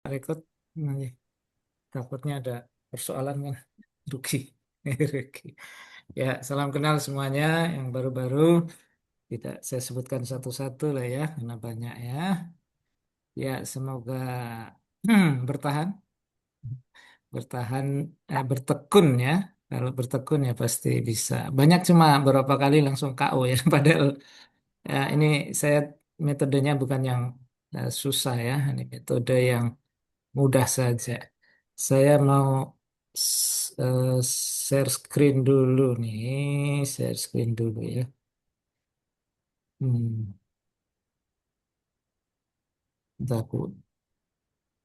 Rekod, nanti takutnya ada persoalan kan, rugi. Rugi. Ya, salam kenal semuanya yang baru-baru. Tidak saya sebutkan satu-satu lah ya, karena banyak ya. Ya, semoga bertahan, bertahan, bertekun ya. Kalau bertekun ya pasti bisa. Banyak cuma beberapa kali langsung KO ya. Padahal ya, ini saya metodenya bukan yang susah ya. Ini metode yang mudah saja. Saya mau share screen dulu nih, share screen dulu ya. Hmm, Bentar,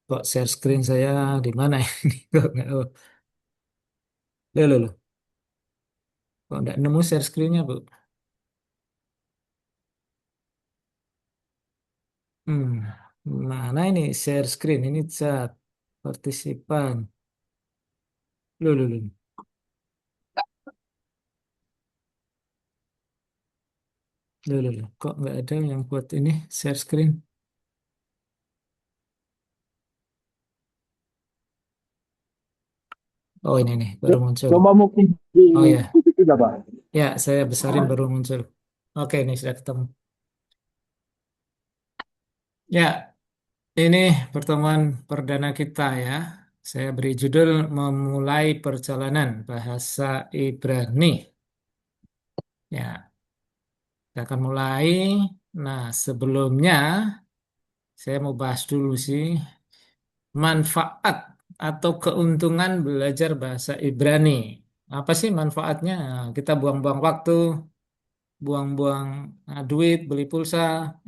kok share screen saya di mana ini? Kok nggak, oh, loh. Kok nggak nemu share screennya, Bu? Hmm, Mana ini share screen? Ini chat partisipan. Loh. Loh. Kok nggak ada yang buat ini share screen? Oh, ini nih, baru muncul. Coba mungkin di Oh ya, titik tiga, Pak. ya saya besarin baru muncul. Oke, ini sudah ketemu. Ya, ini pertemuan perdana kita ya. Saya beri judul Memulai Perjalanan Bahasa Ibrani. Ya, kita akan mulai. Nah, sebelumnya saya mau bahas dulu sih manfaat atau keuntungan belajar bahasa Ibrani. Apa sih manfaatnya? Nah, kita buang-buang waktu, buang-buang duit, beli pulsa,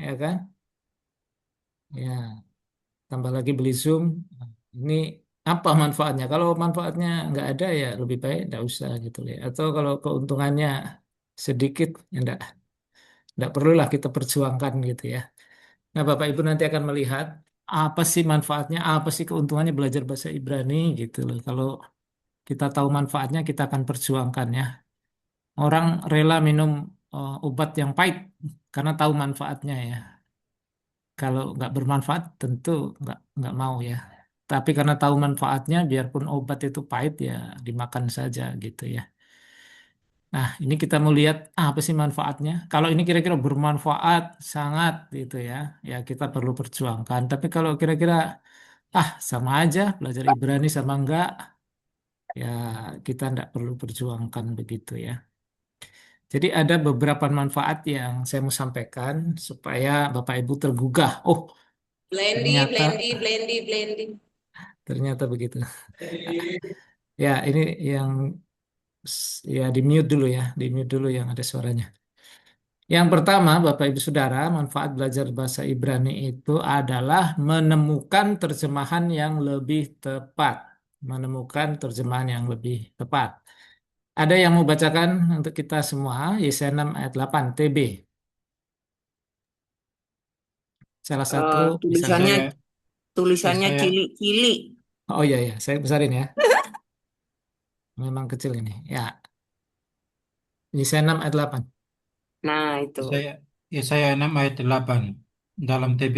ya kan? Ya, tambah lagi beli Zoom. Nah, ini apa manfaatnya? Kalau manfaatnya nggak ada ya lebih baik nggak usah gitu ya. Atau kalau keuntungannya sedikit, ya nggak perlulah kita perjuangkan gitu ya. Nah, Bapak Ibu nanti akan melihat apa sih manfaatnya, apa sih keuntungannya belajar bahasa Ibrani gitu loh. Kalau kita tahu manfaatnya, kita akan perjuangkan ya. Orang rela minum obat yang pahit karena tahu manfaatnya ya. Kalau nggak bermanfaat tentu nggak mau ya. Tapi karena tahu manfaatnya, biarpun obat itu pahit ya dimakan saja gitu ya. Nah, ini kita mau lihat apa sih manfaatnya. Kalau ini kira-kira bermanfaat sangat gitu ya, ya kita perlu perjuangkan. Tapi kalau kira-kira sama aja belajar Ibrani sama enggak, ya kita enggak perlu perjuangkan begitu ya. Jadi ada beberapa manfaat yang saya mau sampaikan supaya Bapak Ibu tergugah. Oh, Blendy, ternyata Blendy, Blendy, Blendy. ternyata begitu. Ya, ini yang ya di mute dulu ya, di mute dulu yang ada suaranya. Yang pertama, Bapak Ibu Saudara, manfaat belajar bahasa Ibrani itu adalah menemukan terjemahan yang lebih tepat. Menemukan terjemahan yang lebih tepat. Ada yang mau bacakan untuk kita semua, Yesaya 6 ayat 8 TB. Salah satu bisa. Tulisannya Yesaya tulisannya Yesaya cili-cili. Oh iya ya, saya besarin ya. Memang kecil ini. Ya, Yesaya 6 ayat 8. Nah, itu. Yesaya Yesaya 6 ayat 8 dalam TB.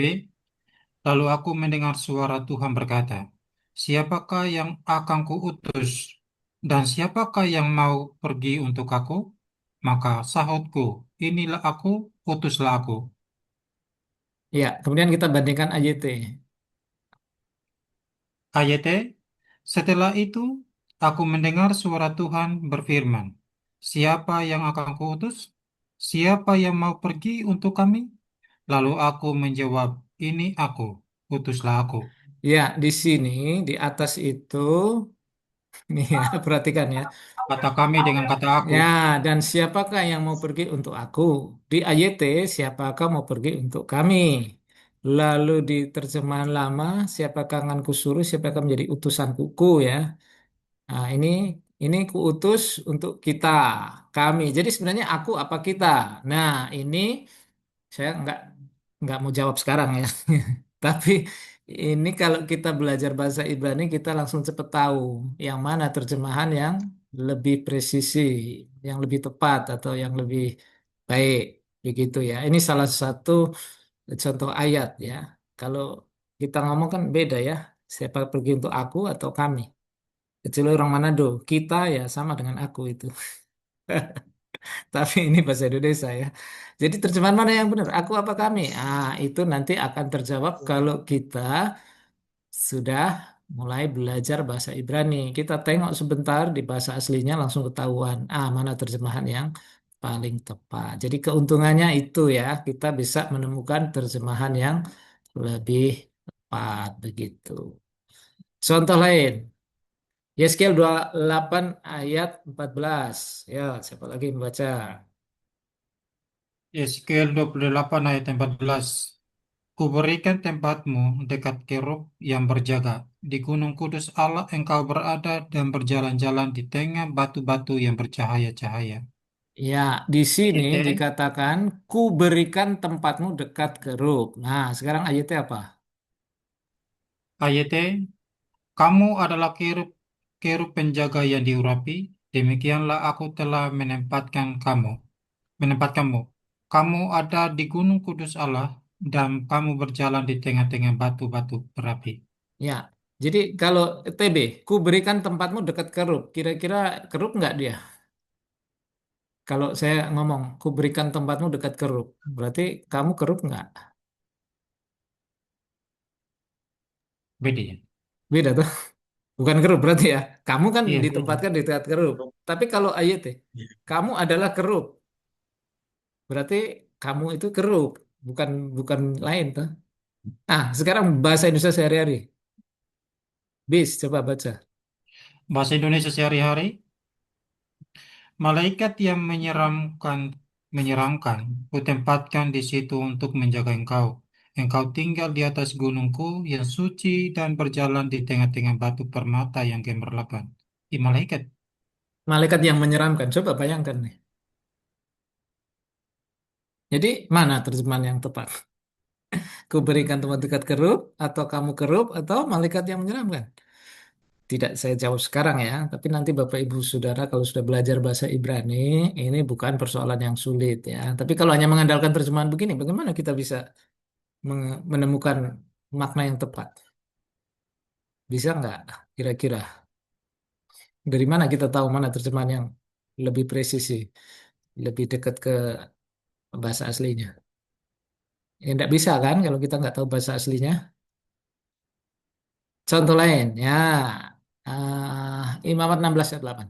Lalu aku mendengar suara Tuhan berkata, siapakah yang akan kuutus dan siapakah yang mau pergi untuk aku? Maka sahutku, inilah aku, utuslah aku. Ya, kemudian kita bandingkan AYT. AYT, setelah itu aku mendengar suara Tuhan berfirman, siapa yang akan kuutus? Siapa yang mau pergi untuk kami? Lalu aku menjawab, ini aku, utuslah aku. Ya, di sini di atas itu nih ya, perhatikan ya. Kata kami dengan kata aku. Ya, dan siapakah yang mau pergi untuk aku? Di AYT, siapakah mau pergi untuk kami? Lalu di terjemahan lama, siapakah akan kusuruh, siapakah menjadi utusan kuku ya. Nah, ini kuutus untuk kita, kami. Jadi sebenarnya aku apa kita? Nah, ini saya nggak mau jawab sekarang ya. Tapi ini kalau kita belajar bahasa Ibrani, kita langsung cepet tahu yang mana terjemahan yang lebih presisi, yang lebih tepat atau yang lebih baik, begitu ya. Ini salah satu contoh ayat ya. Kalau kita ngomong kan beda ya. Siapa pergi untuk aku atau kami? Kecuali orang Manado, kita ya sama dengan aku itu. Tapi ini bahasa Indonesia ya. Jadi terjemahan mana yang benar? Aku apa kami? Ah, itu nanti akan terjawab kalau kita sudah mulai belajar bahasa Ibrani. Kita tengok sebentar di bahasa aslinya langsung ketahuan. Ah, mana terjemahan yang paling tepat. Jadi keuntungannya itu ya, kita bisa menemukan terjemahan yang lebih tepat begitu. Contoh lain, Yeskiel 28 ayat 14. Ya, siapa lagi yang membaca? Yeskiel 28 ayat 14. Kuberikan tempatmu dekat kerub yang berjaga. Di Gunung Kudus Allah engkau berada dan berjalan-jalan di tengah batu-batu yang bercahaya-cahaya. Ya, di sini Ayat dikatakan, ku berikan tempatmu dekat kerub. Nah, sekarang ayatnya apa? ayat kamu adalah kerub, kerub penjaga yang diurapi. Demikianlah aku telah menempatkanmu. Kamu ada di Gunung Kudus Allah dan kamu berjalan di tengah-tengah batu-batu berapi. Ya, jadi kalau TB, ku berikan tempatmu dekat kerub. Kira-kira kerub nggak dia? Kalau saya ngomong, ku berikan tempatmu dekat kerub. Berarti kamu kerub nggak? Beda ya? Beda tuh. Bukan kerub berarti ya. Kamu kan Iya, beda. ditempatkan di dekat kerub. Tapi kalau ayat kamu adalah kerub. Berarti kamu itu kerub. Bukan bukan lain tuh. Nah, sekarang bahasa Indonesia sehari-hari. Bis, coba baca. Bahasa Indonesia sehari-hari, malaikat yang menyeramkan, kutempatkan di situ untuk menjaga engkau. Engkau tinggal di atas gunungku yang suci dan berjalan di tengah-tengah batu permata yang gemerlapan. Malaikat. Malaikat yang menyeramkan. Coba bayangkan nih. Jadi mana terjemahan yang tepat? Kuberikan tempat dekat kerub, atau kamu kerub, atau malaikat yang menyeramkan? Tidak saya jawab sekarang ya, tapi nanti Bapak Ibu Saudara kalau sudah belajar bahasa Ibrani, ini bukan persoalan yang sulit ya. Tapi kalau hanya mengandalkan terjemahan begini, bagaimana kita bisa menemukan makna yang tepat? Bisa nggak kira-kira? Dari mana kita tahu mana terjemahan yang lebih presisi, lebih dekat ke bahasa aslinya? Ya nggak bisa kan kalau kita nggak tahu bahasa aslinya. Contoh lain, ya. Imamat 16 ayat 8.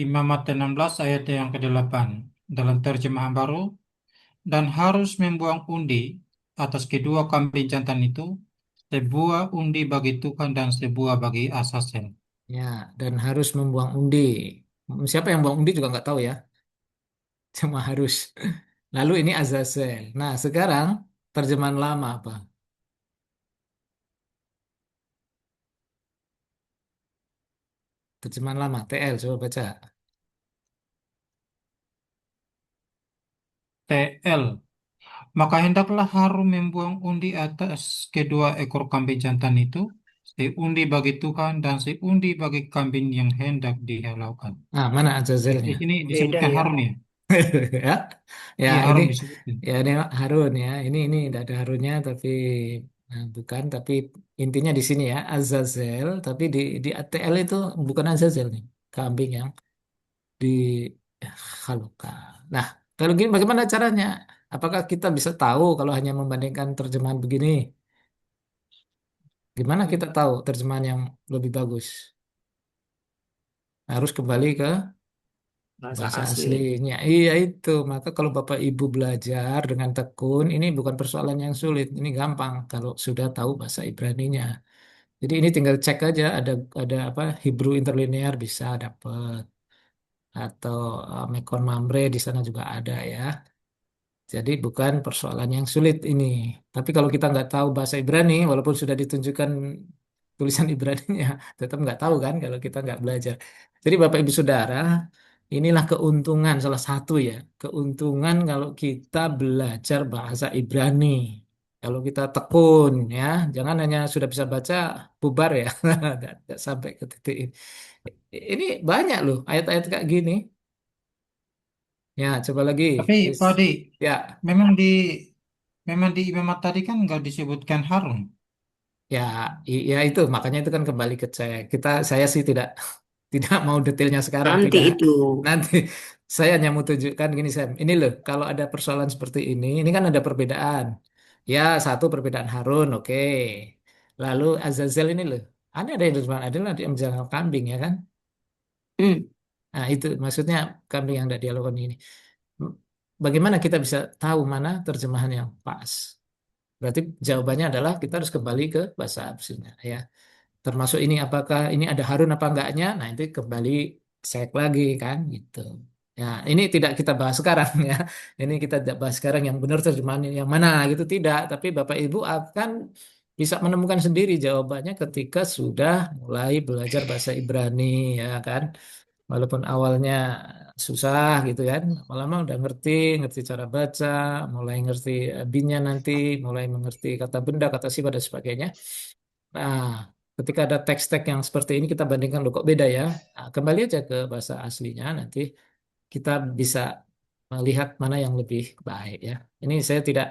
Imamat 16 ayat yang ke-8 dalam terjemahan baru, dan harus membuang undi atas kedua kambing jantan itu, sebuah undi bagi Tuhan dan sebuah bagi Asazel. Ya, dan harus membuang undi. Siapa yang buang undi juga nggak tahu ya, cuma harus. Lalu ini Azazel. Nah, sekarang terjemahan lama apa? Terjemahan lama, TL, coba baca. TL. Maka hendaklah Harun membuang undi atas kedua ekor kambing jantan itu, seundi bagi Tuhan dan seundi bagi kambing yang hendak dihalaukan. Nah, mana Di Azazelnya? sini Beda disebutkan ya. Harun ya. Ya, ya Iya, ini Harun disebutkan. ya ini Harun ya. Ini tidak ada Harunnya, tapi bukan. Tapi intinya di sini ya Azazel. Tapi di ATL itu bukan Azazel nih, kambing yang di Haluka. Nah, kalau gini bagaimana caranya? Apakah kita bisa tahu kalau hanya membandingkan terjemahan begini? Gimana kita tahu terjemahan yang lebih bagus? Harus kembali ke Bahasa bahasa asli. aslinya. Iya itu. Maka kalau Bapak Ibu belajar dengan tekun, ini bukan persoalan yang sulit. Ini gampang kalau sudah tahu bahasa Ibraninya. Jadi ini tinggal cek aja ada apa Hebrew interlinear bisa dapat atau Mekon Mamre di sana juga ada ya. Jadi bukan persoalan yang sulit ini. Tapi kalau kita nggak tahu bahasa Ibrani, walaupun sudah ditunjukkan tulisan Ibraninya, tetap nggak tahu kan kalau kita nggak belajar. Jadi Bapak Ibu Saudara, inilah keuntungan salah satu ya. Keuntungan kalau kita belajar bahasa Ibrani. Kalau kita tekun ya, jangan hanya sudah bisa baca, bubar ya. Nggak sampai ke titik ini. Ini banyak loh ayat-ayat kayak gini. Ya, coba lagi. Tapi Yes. Pak Adi, Ya. memang di Memang di Imamat tadi kan nggak disebutkan Harun. Ya, ya itu makanya itu kan kembali ke saya. Saya sih tidak tidak mau detailnya sekarang, Nanti tidak. itu. Nanti saya hanya mau tunjukkan gini Sam. Ini loh, kalau ada persoalan seperti ini kan ada perbedaan. Ya, satu perbedaan Harun, oke. Lalu Azazel ini loh, ada yang adalah yang menjaga kambing ya kan? Hmm. Nah, itu maksudnya kambing yang tidak dialogkan ini. Bagaimana kita bisa tahu mana terjemahan yang pas? Berarti jawabannya adalah kita harus kembali ke bahasa aslinya ya. Termasuk ini apakah ini ada Harun apa enggaknya? Nah, itu kembali cek lagi kan gitu. Ya, ini tidak kita bahas sekarang ya. Ini kita tidak bahas sekarang yang benar terjemahan yang mana gitu tidak, tapi Bapak Ibu akan bisa menemukan sendiri jawabannya ketika sudah mulai belajar bahasa Ibrani ya kan. Walaupun awalnya susah gitu kan, lama-lama udah ngerti, ngerti cara baca, mulai ngerti binnya nanti, mulai mengerti kata benda, kata sifat dan sebagainya. Nah, ketika ada teks-teks yang seperti ini kita bandingkan loh kok beda ya. Nah, kembali aja ke bahasa aslinya nanti kita bisa melihat mana yang lebih baik ya. Ini saya tidak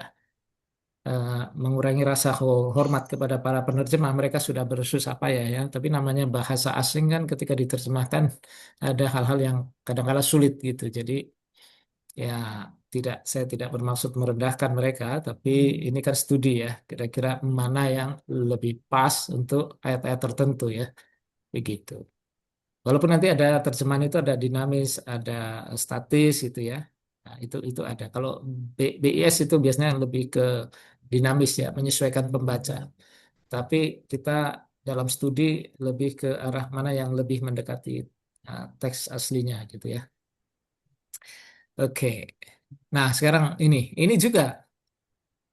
eh, mengurangi rasa hormat kepada para penerjemah. Mereka sudah bersusah payah ya. Tapi namanya bahasa asing kan ketika diterjemahkan ada hal-hal yang kadang-kala sulit gitu. Jadi ya saya tidak bermaksud merendahkan mereka, tapi ini kan studi ya. Kira-kira mana yang lebih pas untuk ayat-ayat tertentu ya, begitu. Walaupun nanti ada terjemahan itu ada dinamis, ada statis gitu ya. Nah, itu ada. Kalau BIS itu biasanya lebih ke dinamis ya, menyesuaikan pembaca. Tapi kita dalam studi lebih ke arah mana yang lebih mendekati teks aslinya gitu ya. Oke. Nah, sekarang ini juga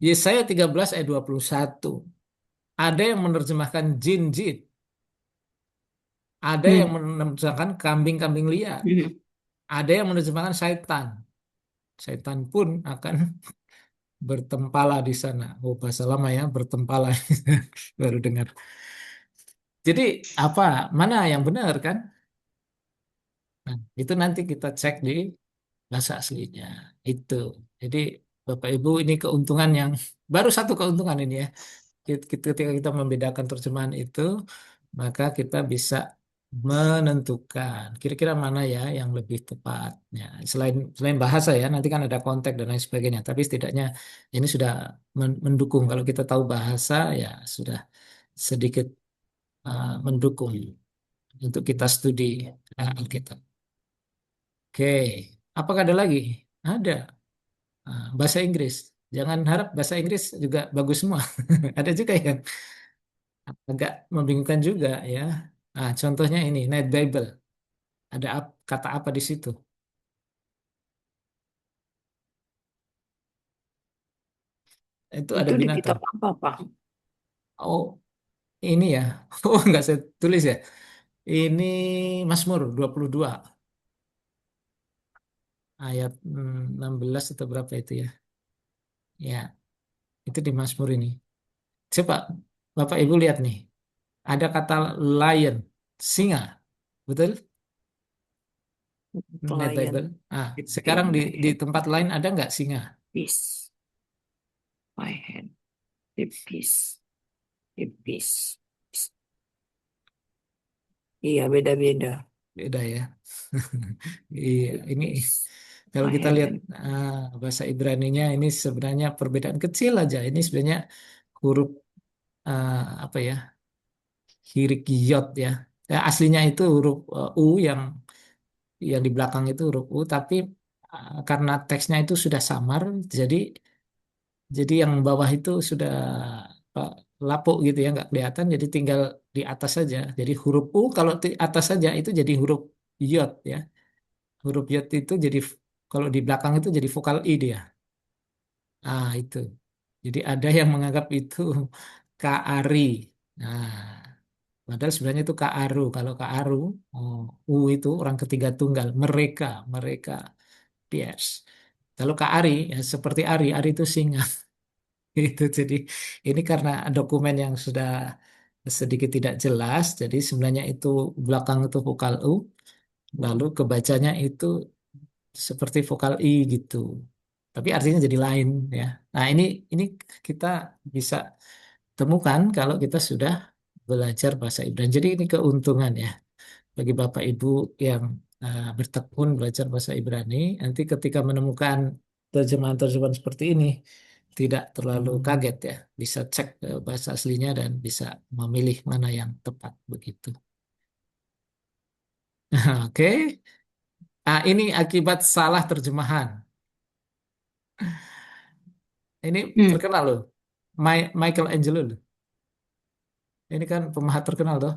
Yesaya 13 ayat 21. Ada yang menerjemahkan jin-jin, ada yang Hmm. menerjemahkan kambing-kambing liar, Hmm. ada yang menerjemahkan syaitan. Syaitan pun akan bertempala di sana. Oh, bahasa lama ya, bertempala. Baru dengar. Jadi apa? Mana yang benar kan? Nah, itu nanti kita cek di bahasa aslinya. Itu. Jadi Bapak Ibu ini keuntungan yang baru satu keuntungan ini ya. Ketika kita membedakan terjemahan itu, maka kita bisa menentukan kira-kira mana ya yang lebih tepatnya. Selain selain bahasa ya, nanti kan ada konteks dan lain sebagainya. Tapi setidaknya ini sudah mendukung. Kalau kita tahu bahasa ya sudah sedikit mendukung untuk kita studi Alkitab. Oke, apakah ada lagi? Ada. Bahasa Inggris. Jangan harap bahasa Inggris juga bagus semua. Ada juga yang agak membingungkan juga ya. Nah, contohnya ini, Night Bible. Ada kata apa di situ? Itu ada Itu di binatang. kitab apa, Pak? Oh, ini ya. Oh, nggak saya tulis ya. Ini Mazmur 22 ayat 16 atau berapa itu ya. Ya, itu di Mazmur ini. Coba Bapak Ibu lihat nih. Ada kata lion, singa. Betul? Night Pelayan. Bible. Ah, In sekarang my di head, tempat lain ada nggak singa? peace. My head, the peace, the peace. Iya, beda-beda. Beda ya. Iya, The ini peace. kalau My kita head lihat and bahasa Ibraninya ini sebenarnya perbedaan kecil aja. Ini sebenarnya huruf ah, apa ya? Hirik yod ya. Ya, aslinya itu huruf U yang di belakang itu huruf U, tapi karena teksnya itu sudah samar, jadi yang bawah itu sudah uh, lapuk gitu ya, nggak kelihatan, jadi tinggal di atas saja. Jadi huruf U kalau di atas saja itu jadi huruf yod ya. Huruf yod itu jadi kalau di belakang itu jadi vokal I dia. Ah itu. Jadi ada yang menganggap itu Ka'ari. Nah, padahal sebenarnya itu Ka'aru. Kalau Ka'aru, oh, U itu orang ketiga tunggal. Mereka, Piers. Kalau Ka'ari, ya seperti Ari itu singa. Itu jadi ini karena dokumen yang sudah sedikit tidak jelas, jadi sebenarnya itu belakang itu vokal U, lalu kebacanya itu seperti vokal I gitu. tapi artinya jadi lain ya. Nah, ini kita bisa temukan kalau kita sudah belajar bahasa Ibrani. Jadi ini keuntungan ya bagi Bapak Ibu yang bertekun belajar bahasa Ibrani, nanti ketika menemukan terjemahan-terjemahan seperti ini tidak terlalu kaget ya, bisa cek bahasa aslinya dan bisa memilih mana yang tepat begitu. Oke. Ah, ini akibat salah terjemahan. Ini Hmm. terkenal loh. Michelangelo loh. Ini kan pemahat terkenal tuh.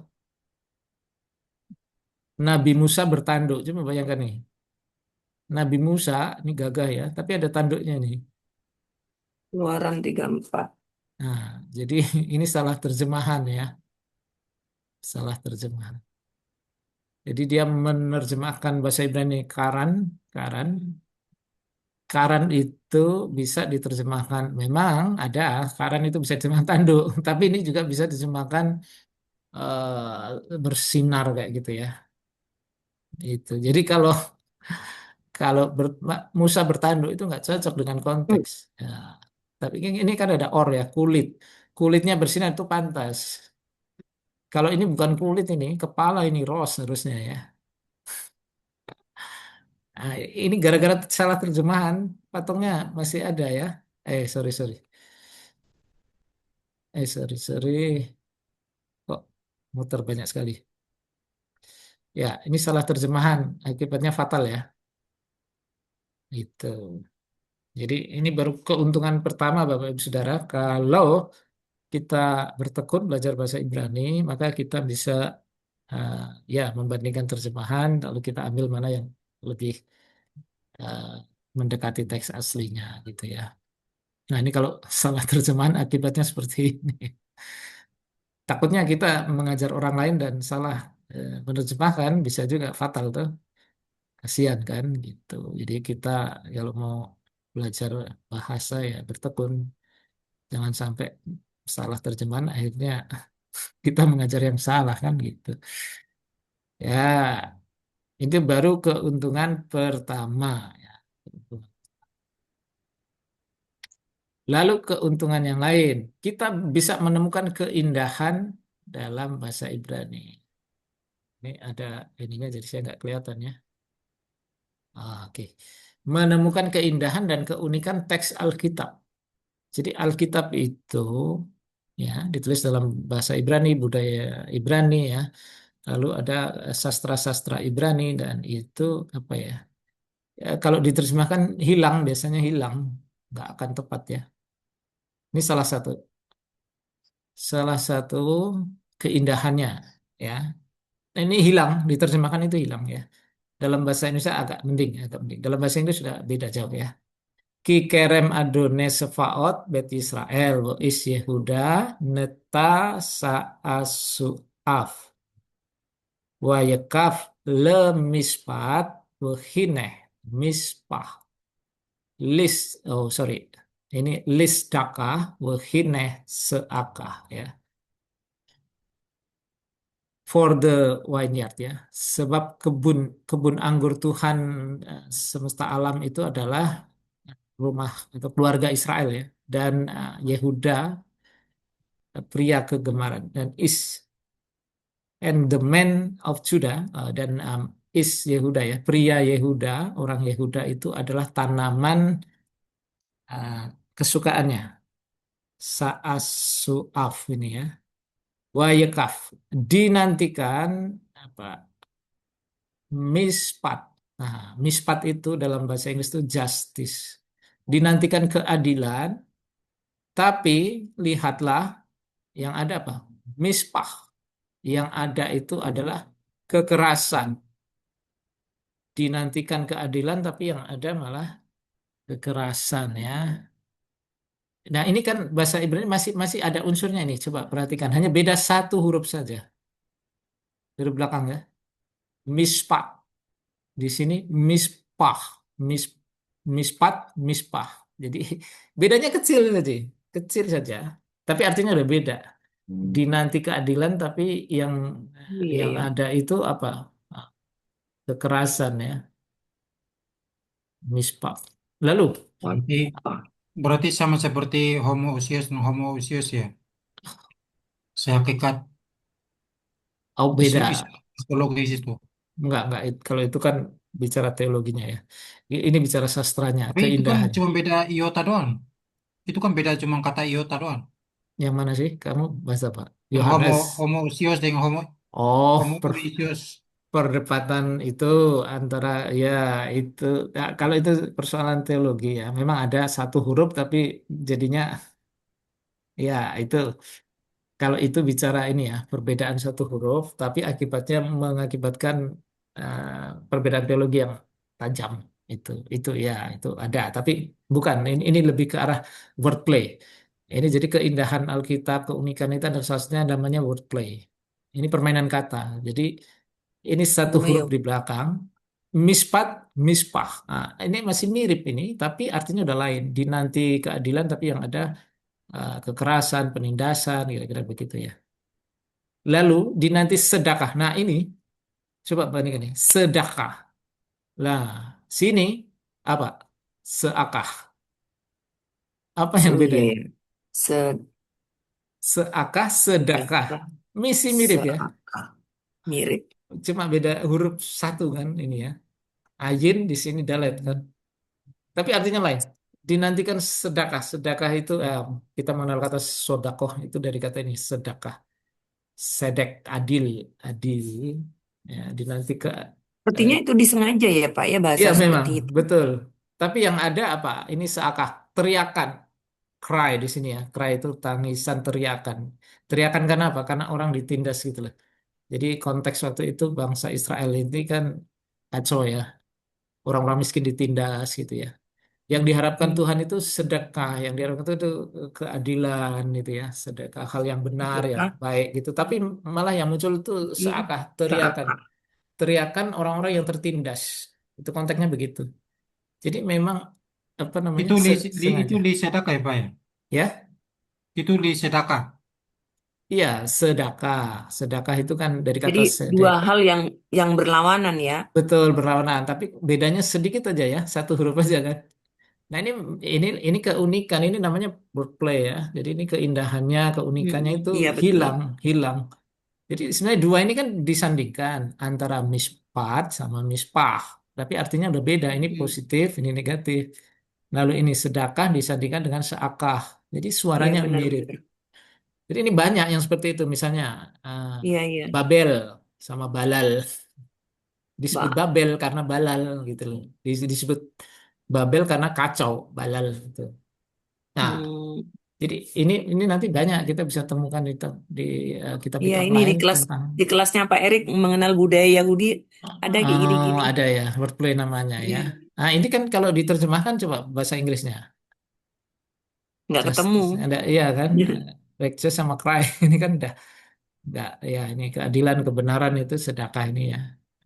Nabi Musa bertanduk. Coba bayangkan nih. Nabi Musa ini gagah ya, tapi ada tanduknya nih. Keluaran 34. Nah, jadi ini salah terjemahan ya, salah terjemahan. Jadi dia menerjemahkan bahasa Ibrani karan, karan itu bisa diterjemahkan. Memang ada karan itu bisa diterjemahkan tanduk, tapi ini juga bisa diterjemahkan bersinar kayak gitu ya. Itu. Jadi kalau kalau Musa bertanduk itu nggak cocok dengan Hmm. konteks. Ya. Tapi ini kan ada or ya, kulit. Kulitnya bersinar itu pantas. Kalau ini bukan kulit ini, kepala ini ros harusnya ya. Nah, ini gara-gara salah terjemahan, patungnya masih ada ya. Sorry, sorry. Sorry, sorry. Kok muter banyak sekali. Ya, ini salah terjemahan. Akibatnya fatal ya. Itu. Jadi ini baru keuntungan pertama Bapak Ibu Saudara. Kalau kita bertekun belajar bahasa Ibrani, maka kita bisa eh, ya membandingkan terjemahan, lalu kita ambil mana yang lebih eh, mendekati teks aslinya gitu ya. Nah ini kalau salah terjemahan akibatnya seperti ini. Takutnya kita mengajar orang lain dan salah menerjemahkan bisa juga fatal tuh. Kasihan kan gitu. Jadi kita kalau mau belajar bahasa ya bertekun, jangan sampai salah terjemahan akhirnya kita mengajar yang salah kan gitu. Ya, itu baru keuntungan pertama ya. Lalu keuntungan yang lain, kita bisa menemukan keindahan dalam bahasa Ibrani. Ini ada ininya jadi saya nggak kelihatan ya. Oke. Menemukan keindahan dan keunikan teks Alkitab. Jadi Alkitab itu ya ditulis dalam bahasa Ibrani, budaya Ibrani ya. Lalu ada sastra-sastra Ibrani dan itu apa ya? Ya, kalau diterjemahkan hilang, biasanya hilang, nggak akan tepat ya. Ini salah satu keindahannya ya. Ini hilang, diterjemahkan itu hilang ya. Dalam bahasa Indonesia agak mending, agak mending. Dalam bahasa Inggris sudah beda jauh ya. Ki kerem Adone Sefaot Bet Israel Wo is Yehuda Neta Saasuaf Wa Yekaf Le Mispat Wo Hineh Mispah list sorry ini list dakah wahineh seakah ya for the vineyard ya sebab kebun kebun anggur Tuhan semesta alam itu adalah rumah atau keluarga Israel ya dan Yehuda pria kegemaran dan is and the man of Judah dan is Yehuda ya pria Yehuda orang Yehuda itu adalah tanaman uh, kesukaannya Saasuaf ini ya. Wayekaf. Dinantikan apa? Mispat. Nah, mispat itu dalam bahasa Inggris itu justice. Dinantikan keadilan, tapi lihatlah yang ada apa? Mispah. Yang ada itu adalah kekerasan. Dinantikan keadilan, tapi yang ada malah kekerasan ya. Nah, ini kan bahasa Ibrani masih masih ada unsurnya ini. Coba perhatikan, hanya beda satu huruf saja dari belakang ya. Mispat di sini mispah, mis mispat, mispah. Jadi bedanya kecil saja, kecil saja. Tapi artinya udah beda. Dinanti keadilan, tapi yang Iya, yang ya. ada itu apa? Kekerasan ya, mispah. Lalu, Berarti Wah, berarti sama seperti homoousios dan homoousios ya. Sehakikat oh beda. psikologis itu. Enggak. Kalau itu kan bicara teologinya ya. Ini bicara sastranya, Tapi itu kan keindahannya. cuma beda iota doang. Itu kan beda cuma kata iota doang. Yang mana sih? Kamu bahasa apa? Yang Yohanes. homoousios dengan Oh, homoousios. perdebatan itu antara ya itu ya, kalau itu persoalan teologi ya. Memang ada satu huruf tapi jadinya ya itu. Kalau itu bicara ini ya, perbedaan satu huruf, tapi akibatnya mengakibatkan eh, perbedaan teologi yang tajam. Itu ya, itu ada. Tapi bukan, ini lebih ke arah wordplay. Ini jadi keindahan Alkitab, keunikan itu ada sausnya namanya wordplay. Ini permainan kata. Jadi ini satu huruf Romeo. di belakang, mispat, mispah. Nah, ini masih mirip ini, tapi artinya udah lain. Dinanti keadilan, tapi yang ada kekerasan, penindasan, kira-kira begitu ya. Lalu dinanti sedekah. Nah ini coba bandingkan nih, sedekah. Nah sini apa? Seakah. Apa yang Oh beda iya ini? ya. Sedekah, Seakah, sedekah. Misi mirip ya. seakah. Mirip. Cuma beda huruf satu kan ini ya. Ayin di sini dalet kan. Tapi artinya lain. Dinantikan sedekah. Sedekah itu kita mengenal kata sodakoh itu dari kata ini sedekah. Sedek adil, adil. Ya, dinanti ke Sepertinya itu disengaja ya Pak ya iya bahasa memang seperti itu. betul. Tapi yang ada apa? Ini seakah teriakan, cry di sini ya. Cry itu tangisan teriakan. Teriakan karena apa? Karena orang ditindas gitu loh. Jadi konteks waktu itu bangsa Israel ini kan kacau ya. Orang-orang miskin ditindas gitu ya. Yang diharapkan Hmm. Tuhan itu sedekah, yang diharapkan itu keadilan gitu ya, sedekah hal yang benar yang Sedekah, baik gitu. Tapi malah yang muncul itu iya. seakah teriakan, Seakah. teriakan orang-orang yang tertindas. Itu konteksnya begitu. Jadi memang apa namanya Itu sengaja. li sedekah ya Pak ya? Ya, Itu li sedekah. iya sedekah. Sedekah itu kan dari kata Jadi sedek. dua hal yang berlawanan ya. Betul berlawanan, tapi bedanya sedikit aja ya, satu huruf aja kan. Nah ini keunikan, ini namanya wordplay ya. Jadi ini keindahannya, keunikannya itu Iya betul. hilang, hilang. Jadi sebenarnya dua ini kan disandingkan antara mispat sama mispah. Tapi artinya udah beda. Ini Hmm. positif, ini negatif. Lalu ini sedekah disandingkan dengan seakah. Jadi Iya suaranya mirip. benar-benar. Jadi ini banyak yang seperti itu. Misalnya eh, Iya iya. Babel sama Balal. Disebut Ba. Babel karena Balal gitu loh. Disebut Babel karena kacau, Balal gitu. Nah, Hmm. jadi ini nanti banyak kita bisa temukan di Iya kitab-kitab ini lain di kelas tentang di kelasnya Pak Erik mengenal budaya Yahudi ada kayak oh gini-gini. ada ya wordplay namanya ya. Iya. Nah, ini kan kalau diterjemahkan coba bahasa Inggrisnya. Nggak ketemu. Justice ada iya kan. Righteous sama cry ini kan udah enggak ya ini keadilan kebenaran itu sedekah ini ya.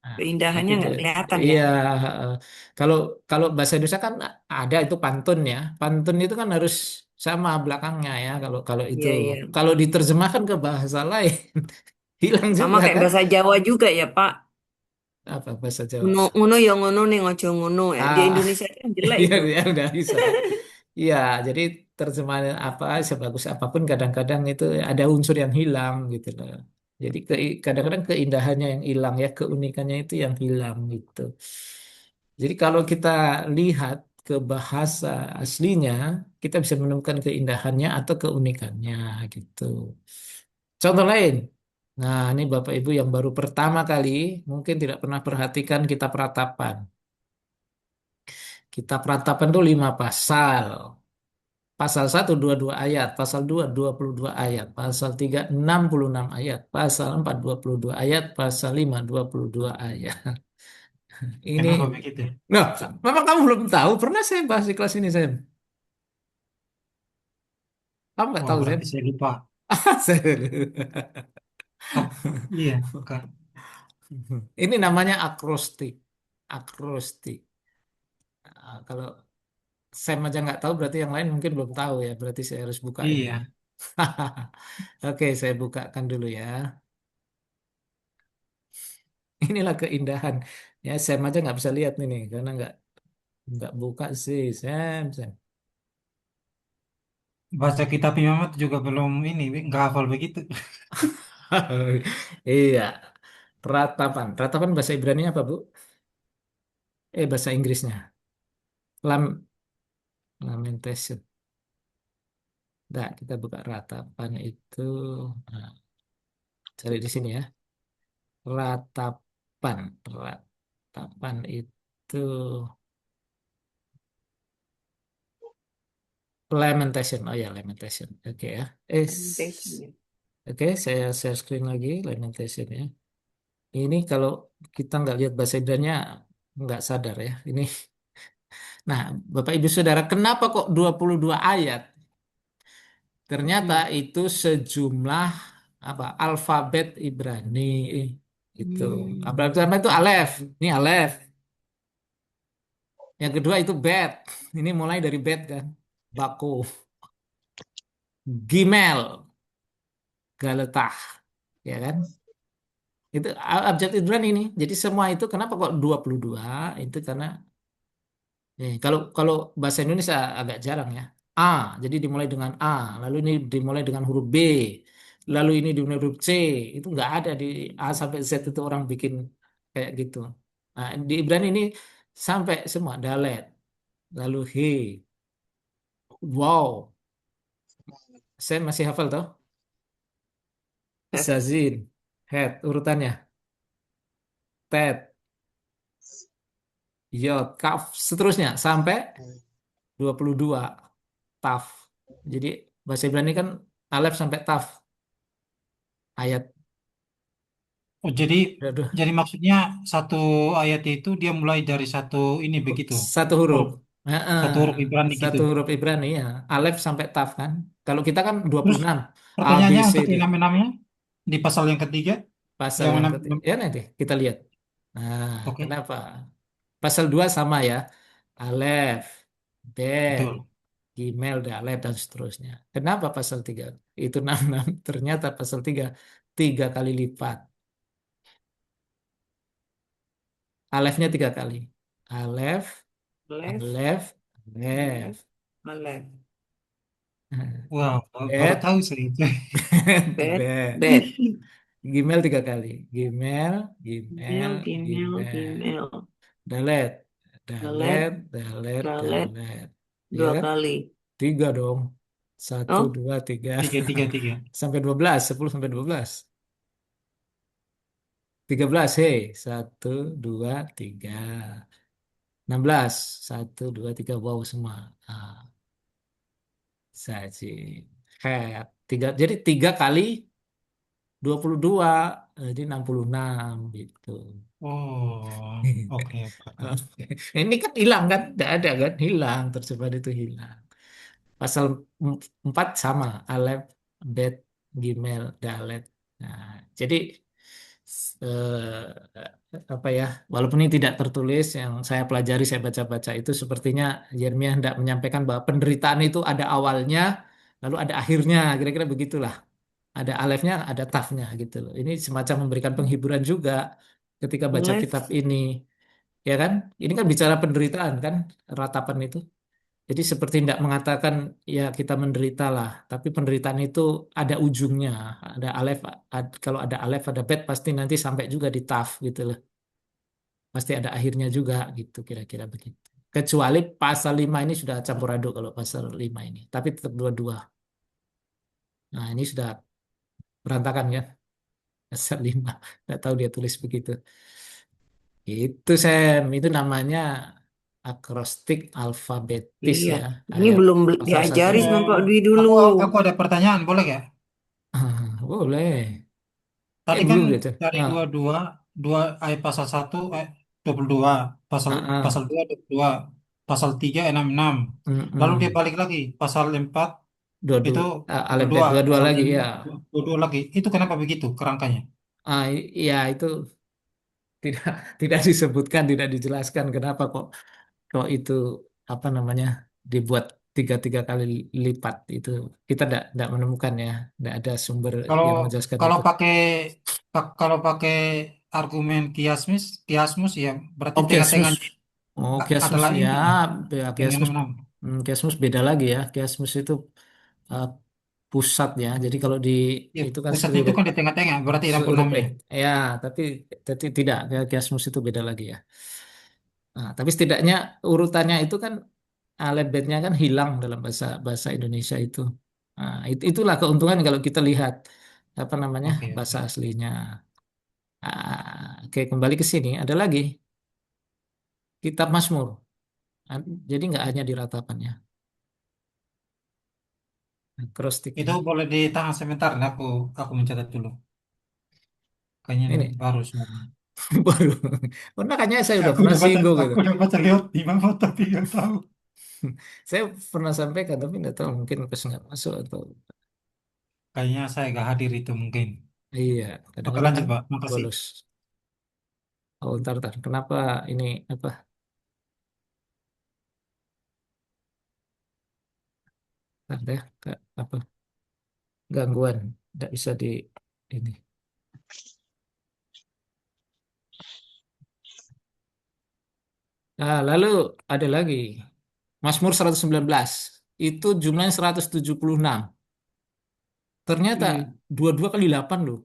Nah, tapi Keindahannya nggak kelihatan ya. iya eh, kalau kalau bahasa Indonesia kan ada itu pantun ya. Pantun itu kan harus sama belakangnya ya kalau kalau itu. Iya iya. Kalau diterjemahkan ke bahasa lain hilang Sama juga kayak kan? bahasa Jawa juga ya Pak. Apa bahasa Jawa? Ngono ngono ya ngono nih ngojo ngono ya. Di Ah, Indonesia kan jelek iya itu. ya udah bisa. Iya, jadi terjemahan apa sebagus apapun kadang-kadang itu ada unsur yang hilang gitu loh. Jadi kadang-kadang keindahannya yang hilang ya, keunikannya itu yang hilang gitu. Jadi kalau kita lihat ke bahasa aslinya, kita bisa menemukan keindahannya atau keunikannya gitu. Contoh lain. Nah, ini Bapak Ibu yang baru pertama kali mungkin tidak pernah perhatikan kitab ratapan. Kitab ratapan itu 5 pasal. Pasal 1 22 ayat, pasal 2 22 ayat, pasal 3 66 ayat, pasal 4 22 ayat, pasal 5 22 ayat. Ini, Kenapa begitu? nah, memang kamu belum tahu, pernah saya bahas di kelas ini, Sam. Kamu nggak Wah, tahu, Sam? berarti saya lupa. Ap- iya, Kak. Ini namanya akrostik. Akrostik. Kalau Sam aja nggak tahu, berarti yang lain mungkin belum tahu ya. Berarti saya harus buka ini ya. Iya. Oke, saya bukakan dulu ya. Inilah keindahan. Ya, Sam aja nggak bisa lihat ini karena nggak. Nggak buka sih, Sam, Sam. Baca kitab Imamat juga belum ini, nggak hafal begitu. Iya, ratapan. Ratapan bahasa Ibrani apa, Bu? Bahasa Inggrisnya. Lamentation. Nah, kita buka ratapan itu. Nah, cari di sini ya. Ratapan. Ratapan itu lamentation. Oh ya, lamentation. Oke ya. Presentation. Oke, saya share screen lagi lamentation ya. Ini kalau kita nggak lihat bahasa Ibrani-nya nggak sadar ya. Ini. Nah, Bapak Ibu Saudara, kenapa kok 22 ayat? Ternyata Mm-mm. itu sejumlah apa alfabet Ibrani itu. Alfabet pertama itu alef. Ini alef. Yang kedua itu bet. Ini mulai dari bet kan. Bako, Gimel, Galetah, ya kan? Itu abjad Ibrani ini. Jadi semua itu kenapa kok 22? Itu karena kalau kalau bahasa Indonesia agak jarang ya. A, jadi dimulai dengan A, lalu ini dimulai dengan huruf B, lalu ini dimulai huruf C. Itu nggak ada di A sampai Z itu orang bikin kayak gitu. Nah, di Ibrani ini sampai semua dalet, lalu he, wow, saya masih hafal toh, F. zazin, head, urutannya, tet, yod, kaf, seterusnya sampai 22 taf. Jadi bahasa Ibrani kan alef sampai taf ayat. Oh, jadi Aduh, jadi maksudnya satu ayat itu dia mulai dari satu ini begitu. satu huruf. Huruf Heeh, satu huruf Ibrani gitu. satu huruf Ibrani ya. Alef sampai taf kan. Kalau kita kan 26. A, B, Pertanyaannya C, untuk D. yang namanya di pasal yang ketiga, Pasal yang yang enam, ketiga. Ya nanti kita lihat. Nah, oke, kenapa? Pasal 2 sama ya. Alef, Bet, betul. Gimel, Dalet, dan seterusnya. Kenapa pasal 3? Itu 66. Ternyata pasal 3 tiga kali lipat. Alefnya tiga kali. Alef, Left, Alef, Alef. left, left. Wow, baru Bet, tahu saya itu. Bed, Bet. bed. Gmail tiga kali. Gmail, Gmail, Gmail, Gmail, Gmail. Gmail. Dalet, Galet, dalet, dalet, galet, dalet. Iya dua kan? kali. Tiga dong. Satu, Oh, dua, tiga. Tiga, tiga, tiga. Sampai 12, 10 sampai 12. 13, hei. Satu, dua, tiga. 16, satu, dua, tiga. Wow semua. Ah, saji. Head. Tiga, jadi tiga kali 22. Jadi 66 gitu. Oh, oke, oke, oke. Oke. Ini kan hilang kan? Tidak ada kan? Hilang. Terjemahan itu hilang. Pasal 4 sama. Alef, Bet, Gimel, Dalet. Nah, jadi apa ya? Walaupun ini tidak tertulis, yang saya pelajari, saya baca-baca itu sepertinya Yeremia hendak menyampaikan bahwa penderitaan itu ada awalnya, lalu ada akhirnya. Kira-kira begitulah. Ada alefnya, ada tafnya gitu loh. Ini semacam memberikan penghiburan juga ketika baca kitab left, ini. Ya kan? Ini kan bicara penderitaan kan, ratapan itu. Jadi seperti tidak mengatakan ya kita menderita lah, tapi penderitaan itu ada ujungnya. Ada alef, kalau ada alef, ada bet pasti nanti sampai juga di taf gitu loh. Pasti ada akhirnya juga gitu kira-kira begitu. Kecuali pasal 5 ini sudah campur aduk kalau pasal 5 ini, tapi tetap dua-dua. Nah, ini sudah berantakan kan pasal 5. Tidak tahu dia tulis begitu. Itu Sam, itu namanya akrostik alfabetis iya. ya. Ini Ayat belum pasal satu. diajari sama Eh, Pak Dwi dulu. aku ada pertanyaan, boleh ya? Boleh. Tadi kan Belum gitu. dari dua dua dua ayat pasal satu ayat 22, pasal pasal Ah, 2 22, pasal 3 6 6. Lalu dia mm-mm. balik lagi pasal 4 Dua-dua, itu alif bet 22, dua-dua pasal lagi 5 ya. 22 lagi. Itu kenapa begitu kerangkanya? Ya itu tidak tidak disebutkan, tidak dijelaskan kenapa kok kok itu apa namanya dibuat tiga tiga kali lipat itu kita tidak menemukan ya, tidak ada sumber Kalau yang menjelaskan kalau itu. pakai kalau pakai argumen kiasmus kiasmus ya berarti Oke, tengah-tengahnya. Asmus. Oh, Adalah Kiasmusnya, ini ya yang Kiasmus, enam. Kiasmus beda lagi ya. Kiasmus itu uh, pusat ya. Jadi kalau di Ya, itu kan pusatnya itu seluruh kan di tengah-tengah, berarti enam puluh seluruh enamnya. ya, tapi tidak. Kiasmus itu beda lagi ya. Nah, tapi setidaknya urutannya itu kan alfabetnya kan hilang dalam bahasa bahasa Indonesia itu. Nah, itulah keuntungan kalau kita lihat apa namanya Oke, bahasa oke. aslinya. Oke, kembali ke sini. Ada lagi kitab Mazmur. Jadi nggak hanya di ratapannya. Akrostik Itu ini. boleh ditahan sebentar, nah, aku mencatat dulu. Kayaknya ini Ini baru semua. baru. Oh, makanya saya udah pernah singgung gitu. Aku udah baca lewat di mana tapi nggak tahu. Saya pernah sampaikan tapi nggak tahu mungkin pas nggak masuk atau Kayaknya saya nggak hadir itu mungkin. iya Oke kadang-kadang lanjut kan Pak, makasih. bolos. Oh, ntar. Kenapa ini apa? Ada ya, apa gangguan? Nggak bisa di ini. Nah, lalu ada lagi Mazmur 119. Itu jumlahnya 176. Ternyata Hmm. dua kali 8 loh.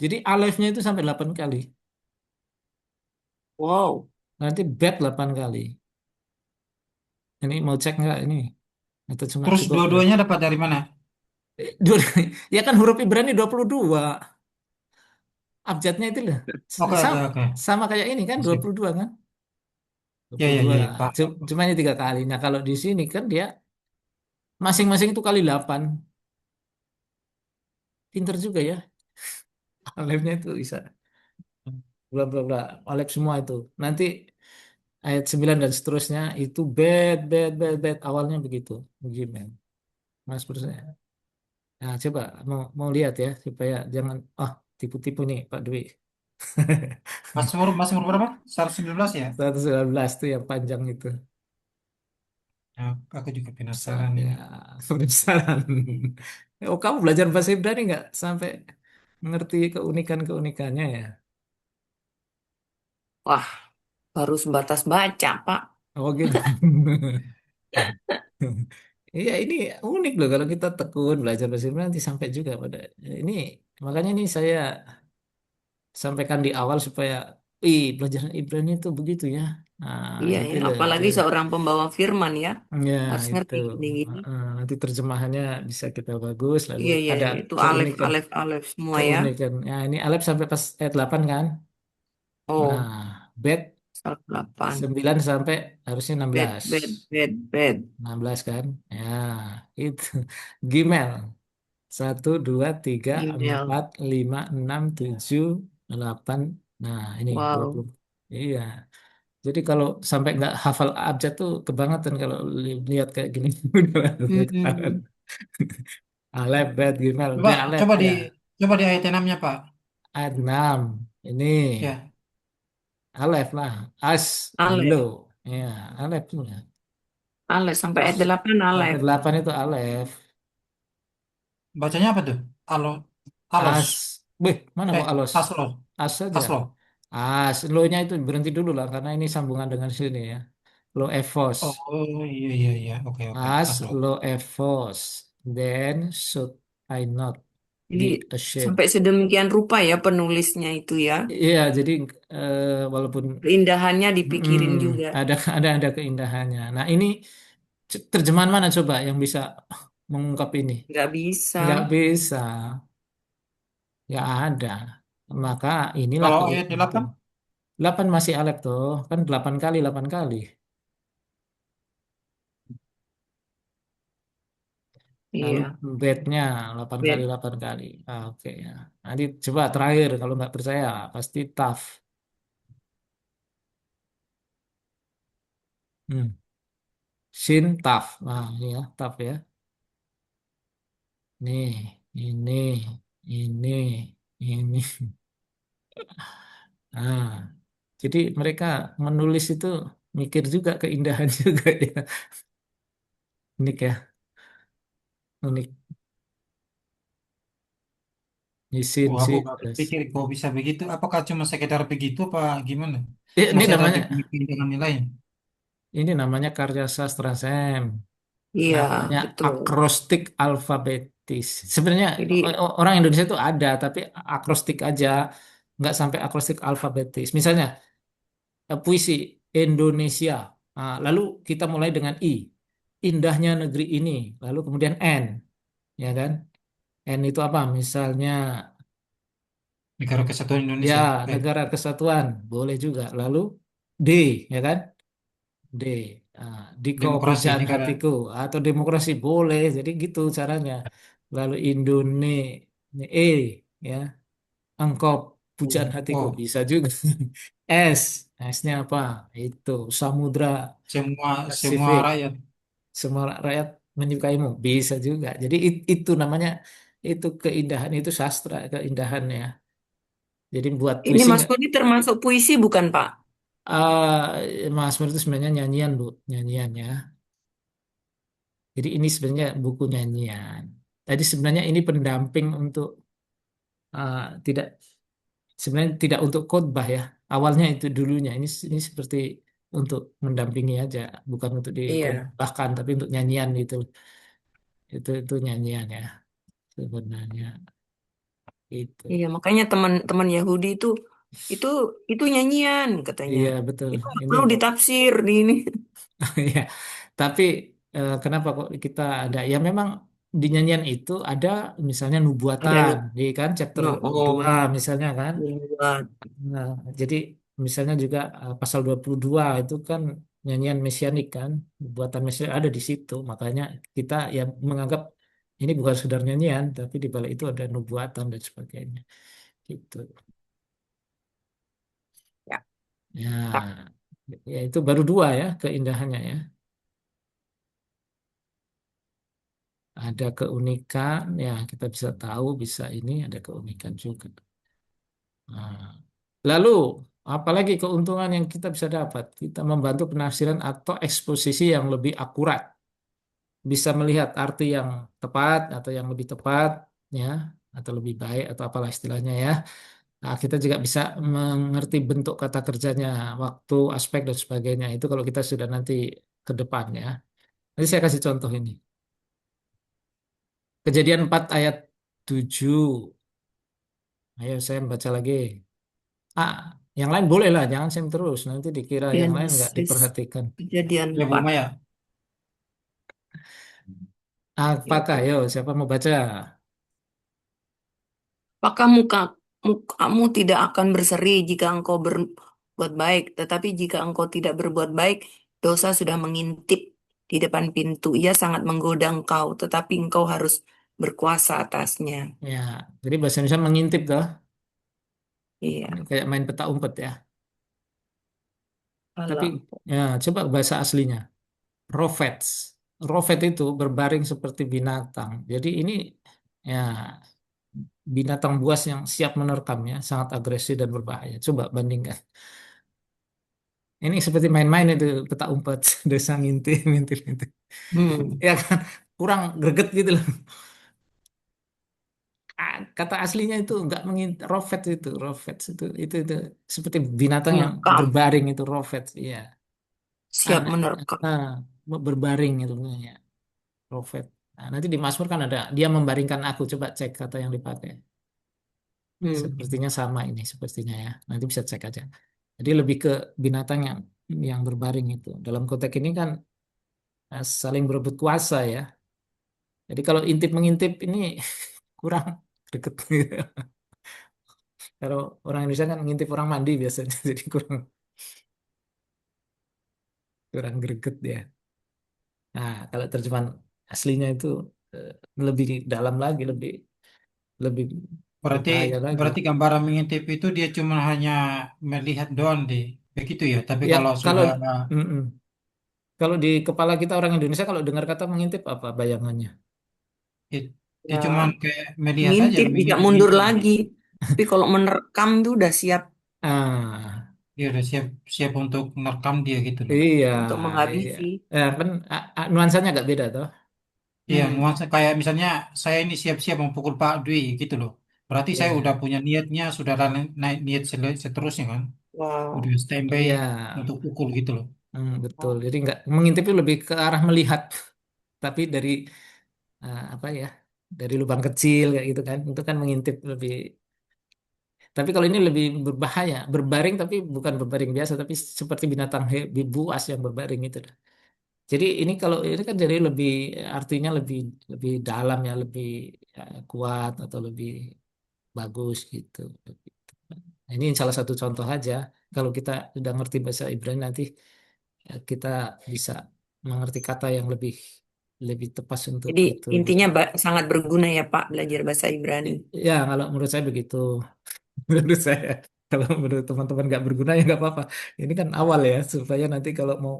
Jadi alefnya itu sampai 8 kali. Wow. Nanti bet 8 kali. Ini mau cek nggak ini? Atau cuma Terus cukup bet? dua-duanya dapat dari mana? Ya kan huruf Ibrani 22. Abjadnya itu loh. Oke, oke, Sama, oke. sama kayak ini kan dua Masih. puluh dua kan? dua Ya, puluh ya, dua ya, ya, Pak. Cuma ini 3 kali. Nah, kalau di sini kan dia masing-masing itu kali 8. Pinter juga ya. Alepnya itu bisa bla bla bla. Alep semua itu. Nanti ayat 9 dan seterusnya itu bet. Awalnya begitu. Gmail. Mas Persnya. Nah, coba mau lihat ya supaya jangan tipu-tipu nih Pak Dwi. Mazmur berapa? 119 ya? 119 tuh yang panjang itu. Ya, aku juga penasaran Saya ini. penasaran. Oh, kamu belajar bahasa Ibrani nggak sampai mengerti keunikan-keunikannya ya? Wah, baru sebatas baca, Pak. Oh gitu. Iya, ini unik loh kalau kita tekun belajar bahasa Ibrani nanti sampai juga pada ini. Makanya ini saya sampaikan di awal supaya, belajar Ibrani itu begitu ya. Nah, Iya itu ya, loh. apalagi seorang pembawa firman ya. Ya, Harus itu. ngerti gini-gini. Nanti terjemahannya bisa kita bagus, lalu Iya, iya, ada iya. Itu alef, keunikan alef, alef semua ya. keunikan. Ya, ini Alep sampai pas ayat 8 kan? Oh, Nah, bet 108. 9 sampai harusnya enam Bed, belas bed, bed, bed. 16 kan? Ya, itu. Gmail. 1 2 3 4 Email. 5 6 7 8. Nah, ini dua Wow. puluh. Iya. Jadi kalau sampai nggak hafal abjad tuh kebangetan kalau lihat kayak gini. Hmm. Alef, bet, Gmail. Coba Dia Alef coba di ya. coba di ayat 6-nya, Pak. Ayat 6. Ini Ya. Alef lah. As, lo. Alef. Ya, Alef tuh. Alef. Sampai ayat As 8 Sampai Alef. 8 itu Alef. bacanya apa tuh? Alo Alos. As. Mana kok alos? Aslos. As saja. Aslo. As. Lo-nya itu berhenti dulu lah karena ini sambungan dengan sini ya. Lo evos. Oh, iya, iya, iya. Oke, oke. As Aslo. lo evos. Then should I not Jadi be ashamed? sampai sedemikian rupa ya penulisnya itu ya. Iya, jadi walaupun Keindahannya mm, dipikirin juga. ada keindahannya. Nah, ini terjemahan mana coba yang bisa mengungkap ini? Nggak bisa. Nggak bisa. Ya ada. Maka inilah Kalau ayat keunikan. 8, 8 masih Alep tuh. Kan 8 kali, 8 kali. Lalu Iya. bednya 8 kali, Bed. 8 kali. Oke ya. Nanti coba terakhir. Kalau nggak percaya, pasti tough. Hmm. Shin tough. Nah, ini ya, tough ya. Nih, ini, ini, ini. Nah, jadi mereka menulis itu mikir juga keindahan juga ya. Unik ya, unik. Ini sin, aku sin, gak terus. berpikir kok bisa begitu. Apakah cuma sekedar begitu apa gimana? Ini Masa tadi namanya punya keindahan yang lain. karya sastra Sam. Iya, Namanya betul. akrostik alfabetis. Sebenarnya Jadi orang Indonesia itu ada, tapi akrostik aja, nggak sampai akrostik alfabetis. Misalnya puisi Indonesia. Nah, lalu kita mulai dengan I, indahnya negeri ini. Lalu kemudian N, ya kan? N itu apa? Misalnya Negara Kesatuan ya Indonesia. negara kesatuan, boleh juga. Lalu D, ya kan? D. Ah, Diko Demokrasi pujaan negara. hatiku atau demokrasi boleh. Jadi gitu caranya. Lalu E, ya. Engkau pujaan hatiku Oh, bisa juga. S. S-nya apa? Itu Samudra semua semua Pasifik. rakyat. Semua rakyat menyukaimu. Bisa juga. Jadi itu namanya itu keindahan itu sastra keindahannya. Jadi buat ini puisi Mas nggak? Kudi termasuk puisi bukan Pak? Mazmur itu sebenarnya nyanyian, Bu. Nyanyian ya. Jadi ini sebenarnya buku nyanyian. Tadi sebenarnya ini pendamping untuk tidak sebenarnya tidak untuk khotbah ya. Awalnya itu dulunya. Ini seperti untuk mendampingi aja, bukan untuk Iya. dikhotbahkan, tapi untuk nyanyian gitu. Itu nyanyian ya sebenarnya itu. Iya, makanya teman-teman Yahudi itu itu nyanyian katanya. Iya betul. Itu nggak Ini perlu ditafsir di ini. ya. Tapi kenapa kok kita ada? Ya memang di nyanyian itu ada misalnya nubuatan Ada di kan chapter no, 2 oh, misalnya kan. buat. Nah, jadi misalnya juga pasal 22 itu kan nyanyian mesianik kan, buatan mesianik ada di situ. Makanya kita ya menganggap ini bukan sekedar nyanyian, tapi di balik itu ada nubuatan dan sebagainya. Gitu. Ya. Tak. Ya, ya itu baru dua ya keindahannya ya. Ada keunikan, ya kita bisa tahu, bisa ini ada keunikan juga. Nah, lalu apalagi keuntungan yang kita bisa dapat? Kita membantu penafsiran atau eksposisi yang lebih akurat. Bisa melihat arti yang tepat atau yang lebih tepat ya atau lebih baik atau apalah istilahnya ya. Nah, kita juga bisa mengerti bentuk kata kerjanya, waktu, aspek dan sebagainya. Itu kalau kita sudah nanti ke depan ya. Nanti saya kasih contoh ini. Kejadian 4 ayat 7. Ayo saya baca lagi. Ah, yang lain boleh lah, jangan same terus. Nanti dikira yang lain nggak Genesis diperhatikan. Kejadian Ya, Bu 4. Maya. Ya, Apakah, oke. yo, siapa mau baca? Apakah mukamu tidak akan berseri jika engkau berbuat baik, tetapi jika engkau tidak berbuat baik, dosa sudah mengintip di depan pintu. Ia sangat menggoda engkau, tetapi engkau harus berkuasa atasnya. Ya, jadi bahasa Indonesia mengintip toh. Ini Iya, kayak main peta umpet ya. Tapi alam. ya, coba bahasa aslinya. Rovets. Rovet itu berbaring seperti binatang. Jadi ini ya binatang buas yang siap menerkamnya, sangat agresif dan berbahaya. Coba bandingkan. Ini seperti main-main itu peta umpet, desa ngintip, ngintip, ngintip. Hmm. Ya kan, kurang greget gitu loh. Kata aslinya itu nggak mengintip, rovets itu seperti binatang yang Menerkam, berbaring itu rovets, iya. siap Nah, menerkam. nah, berbaring itu ya, rovet. Nah, nanti di Mazmur kan ada dia membaringkan aku, coba cek kata yang dipakai. Hmm. Sepertinya sama ini, sepertinya ya. Nanti bisa cek aja. Jadi lebih ke binatang yang berbaring itu. Dalam konteks ini kan saling berebut kuasa ya. Jadi kalau intip mengintip ini kurang deket. Kalau orang Indonesia kan ngintip orang mandi biasanya, jadi kurang kurang greget ya. Nah, kalau terjemahan aslinya itu eh, lebih dalam lagi, lebih lebih Berarti berbahaya lagi. berarti gambaran mengintip itu dia cuma hanya melihat doang deh. Begitu ya. Tapi Ya kalau kalau sudah mm-mm. Kalau di kepala kita orang Indonesia kalau dengar kata mengintip apa bayangannya? it- dia cuma Ya, kayak melihat saja, ngintip bisa mundur ngintip. lagi. Tapi kalau menerkam itu udah siap Ah, Dia udah siap siap untuk merekam dia gitu loh. iya, untuk iya. menghabisi. Kan nuansanya agak beda toh. Iya, Hmm. nuansa kayak misalnya saya ini siap-siap memukul Pak Dwi gitu loh. Berarti saya udah Ya, punya niatnya, sudah naik niat seterusnya kan. Wow. Udah standby Iya, untuk pukul gitu loh. betul. Jadi nggak mengintip itu lebih ke arah melihat, tapi dari apa ya, dari lubang kecil kayak gitu kan. Itu kan mengintip lebih. Tapi kalau ini lebih berbahaya, berbaring tapi bukan berbaring biasa, tapi seperti binatang buas yang berbaring itu. Jadi ini kalau ini kan jadi lebih artinya lebih lebih dalam ya, lebih ya, kuat atau lebih bagus gitu. Nah, ini salah satu contoh aja. Kalau kita udah ngerti bahasa Ibrani nanti ya, kita bisa mengerti kata yang lebih lebih tepat untuk Jadi itu gitu. intinya sangat berguna ya Pak belajar bahasa Ibrani. Ya kalau menurut saya begitu. Menurut saya. Kalau menurut teman-teman nggak berguna ya nggak apa-apa. Ini kan awal ya supaya nanti kalau mau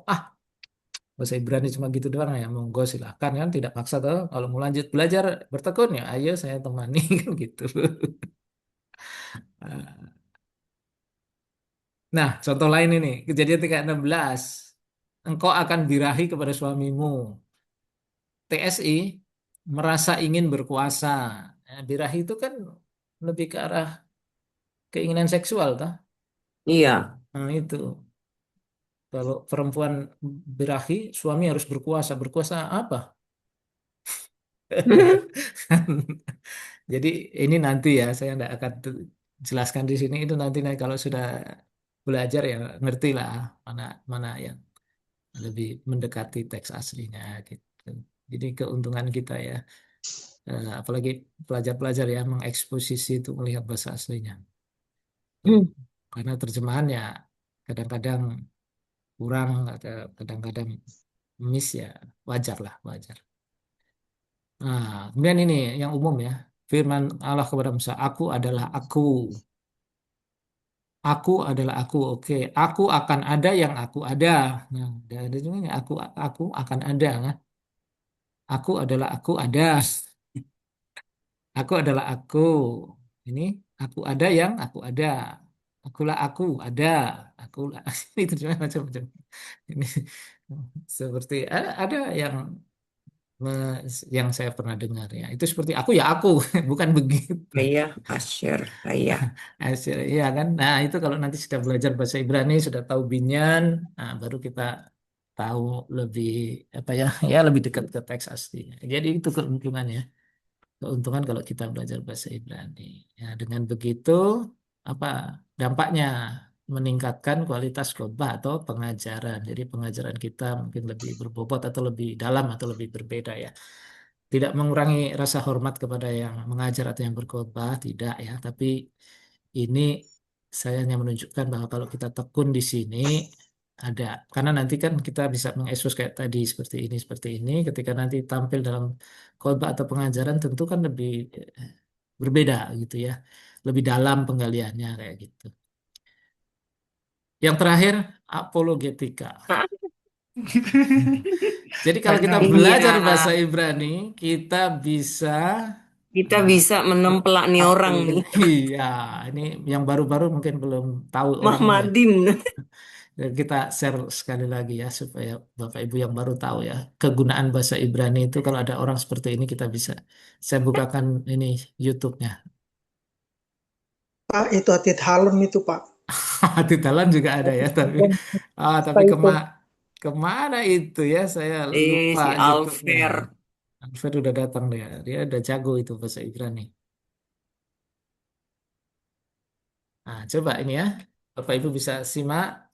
bahasa Ibrani cuma gitu doang ya monggo silakan kan tidak paksa tuh kalau mau lanjut belajar bertekun ya ayo saya temani kan gitu. Nah, contoh lain ini, kejadian 3:16. Engkau akan birahi kepada suamimu. TSI merasa ingin berkuasa. Nah, birahi itu kan lebih ke arah keinginan seksual, toh. Iya. Nah, itu. Kalau perempuan birahi, suami harus berkuasa. Berkuasa apa? Jadi ini nanti ya, saya tidak akan jelaskan di sini. Itu nanti kalau sudah belajar ya ngerti lah mana mana yang lebih mendekati teks aslinya gitu. Jadi keuntungan kita ya, apalagi pelajar-pelajar ya mengeksposisi itu melihat bahasa aslinya. Tuh. Karena terjemahan ya kadang-kadang kurang, kadang-kadang miss ya wajar lah, wajar. Nah, kemudian ini yang umum ya, firman Allah kepada Musa, aku adalah aku. Aku adalah aku, oke. Aku akan ada yang aku ada. Nah, ada juga yang aku akan ada. Kan? Aku adalah aku ada. Aku adalah aku. Ini aku ada yang aku ada. Akulah aku ada. Akulah itu cuma macam-macam. Ini seperti ada yang saya pernah dengar ya. Itu seperti aku ya aku, bukan begitu. Saya Asyir. Saya. Hasil, iya kan. Nah, itu kalau nanti sudah belajar bahasa Ibrani, sudah tahu binyan, nah, baru kita tahu lebih apa ya, ya lebih dekat ke teks aslinya. Jadi itu keuntungannya. Keuntungan kalau kita belajar bahasa Ibrani. Ya, dengan begitu apa dampaknya meningkatkan kualitas khotbah atau pengajaran. Jadi pengajaran kita mungkin lebih berbobot atau lebih dalam atau lebih berbeda ya. Tidak mengurangi rasa hormat kepada yang mengajar atau yang berkhotbah, tidak ya. Tapi ini saya hanya menunjukkan bahwa kalau kita tekun di sini ada, karena nanti kan kita bisa mengekspos kayak tadi seperti ini. Ketika nanti tampil dalam khotbah atau pengajaran tentu kan lebih berbeda gitu ya, lebih dalam penggaliannya kayak gitu. Yang terakhir apologetika. Nah, Jadi kalau kita Kayaknya belajar iya, bahasa Ibrani, kita bisa kita eh, bisa menempelak nih orang nih. iya, ini yang baru-baru mungkin belum tahu orang ini ya. Mahmadim. Dan kita share sekali lagi ya supaya Bapak Ibu yang baru tahu ya kegunaan bahasa Ibrani itu kalau ada orang seperti ini kita bisa. Saya bukakan ini YouTube-nya. Pak, itu Atit Halem itu, Pak. Di dalam juga ada ya, Apa tapi itu? kemana itu ya saya lupa Si YouTube-nya. Alfer. Alfred udah datang dia udah jago itu bahasa Ibrani. Nah, coba ini ya, Bapak Ibu bisa simak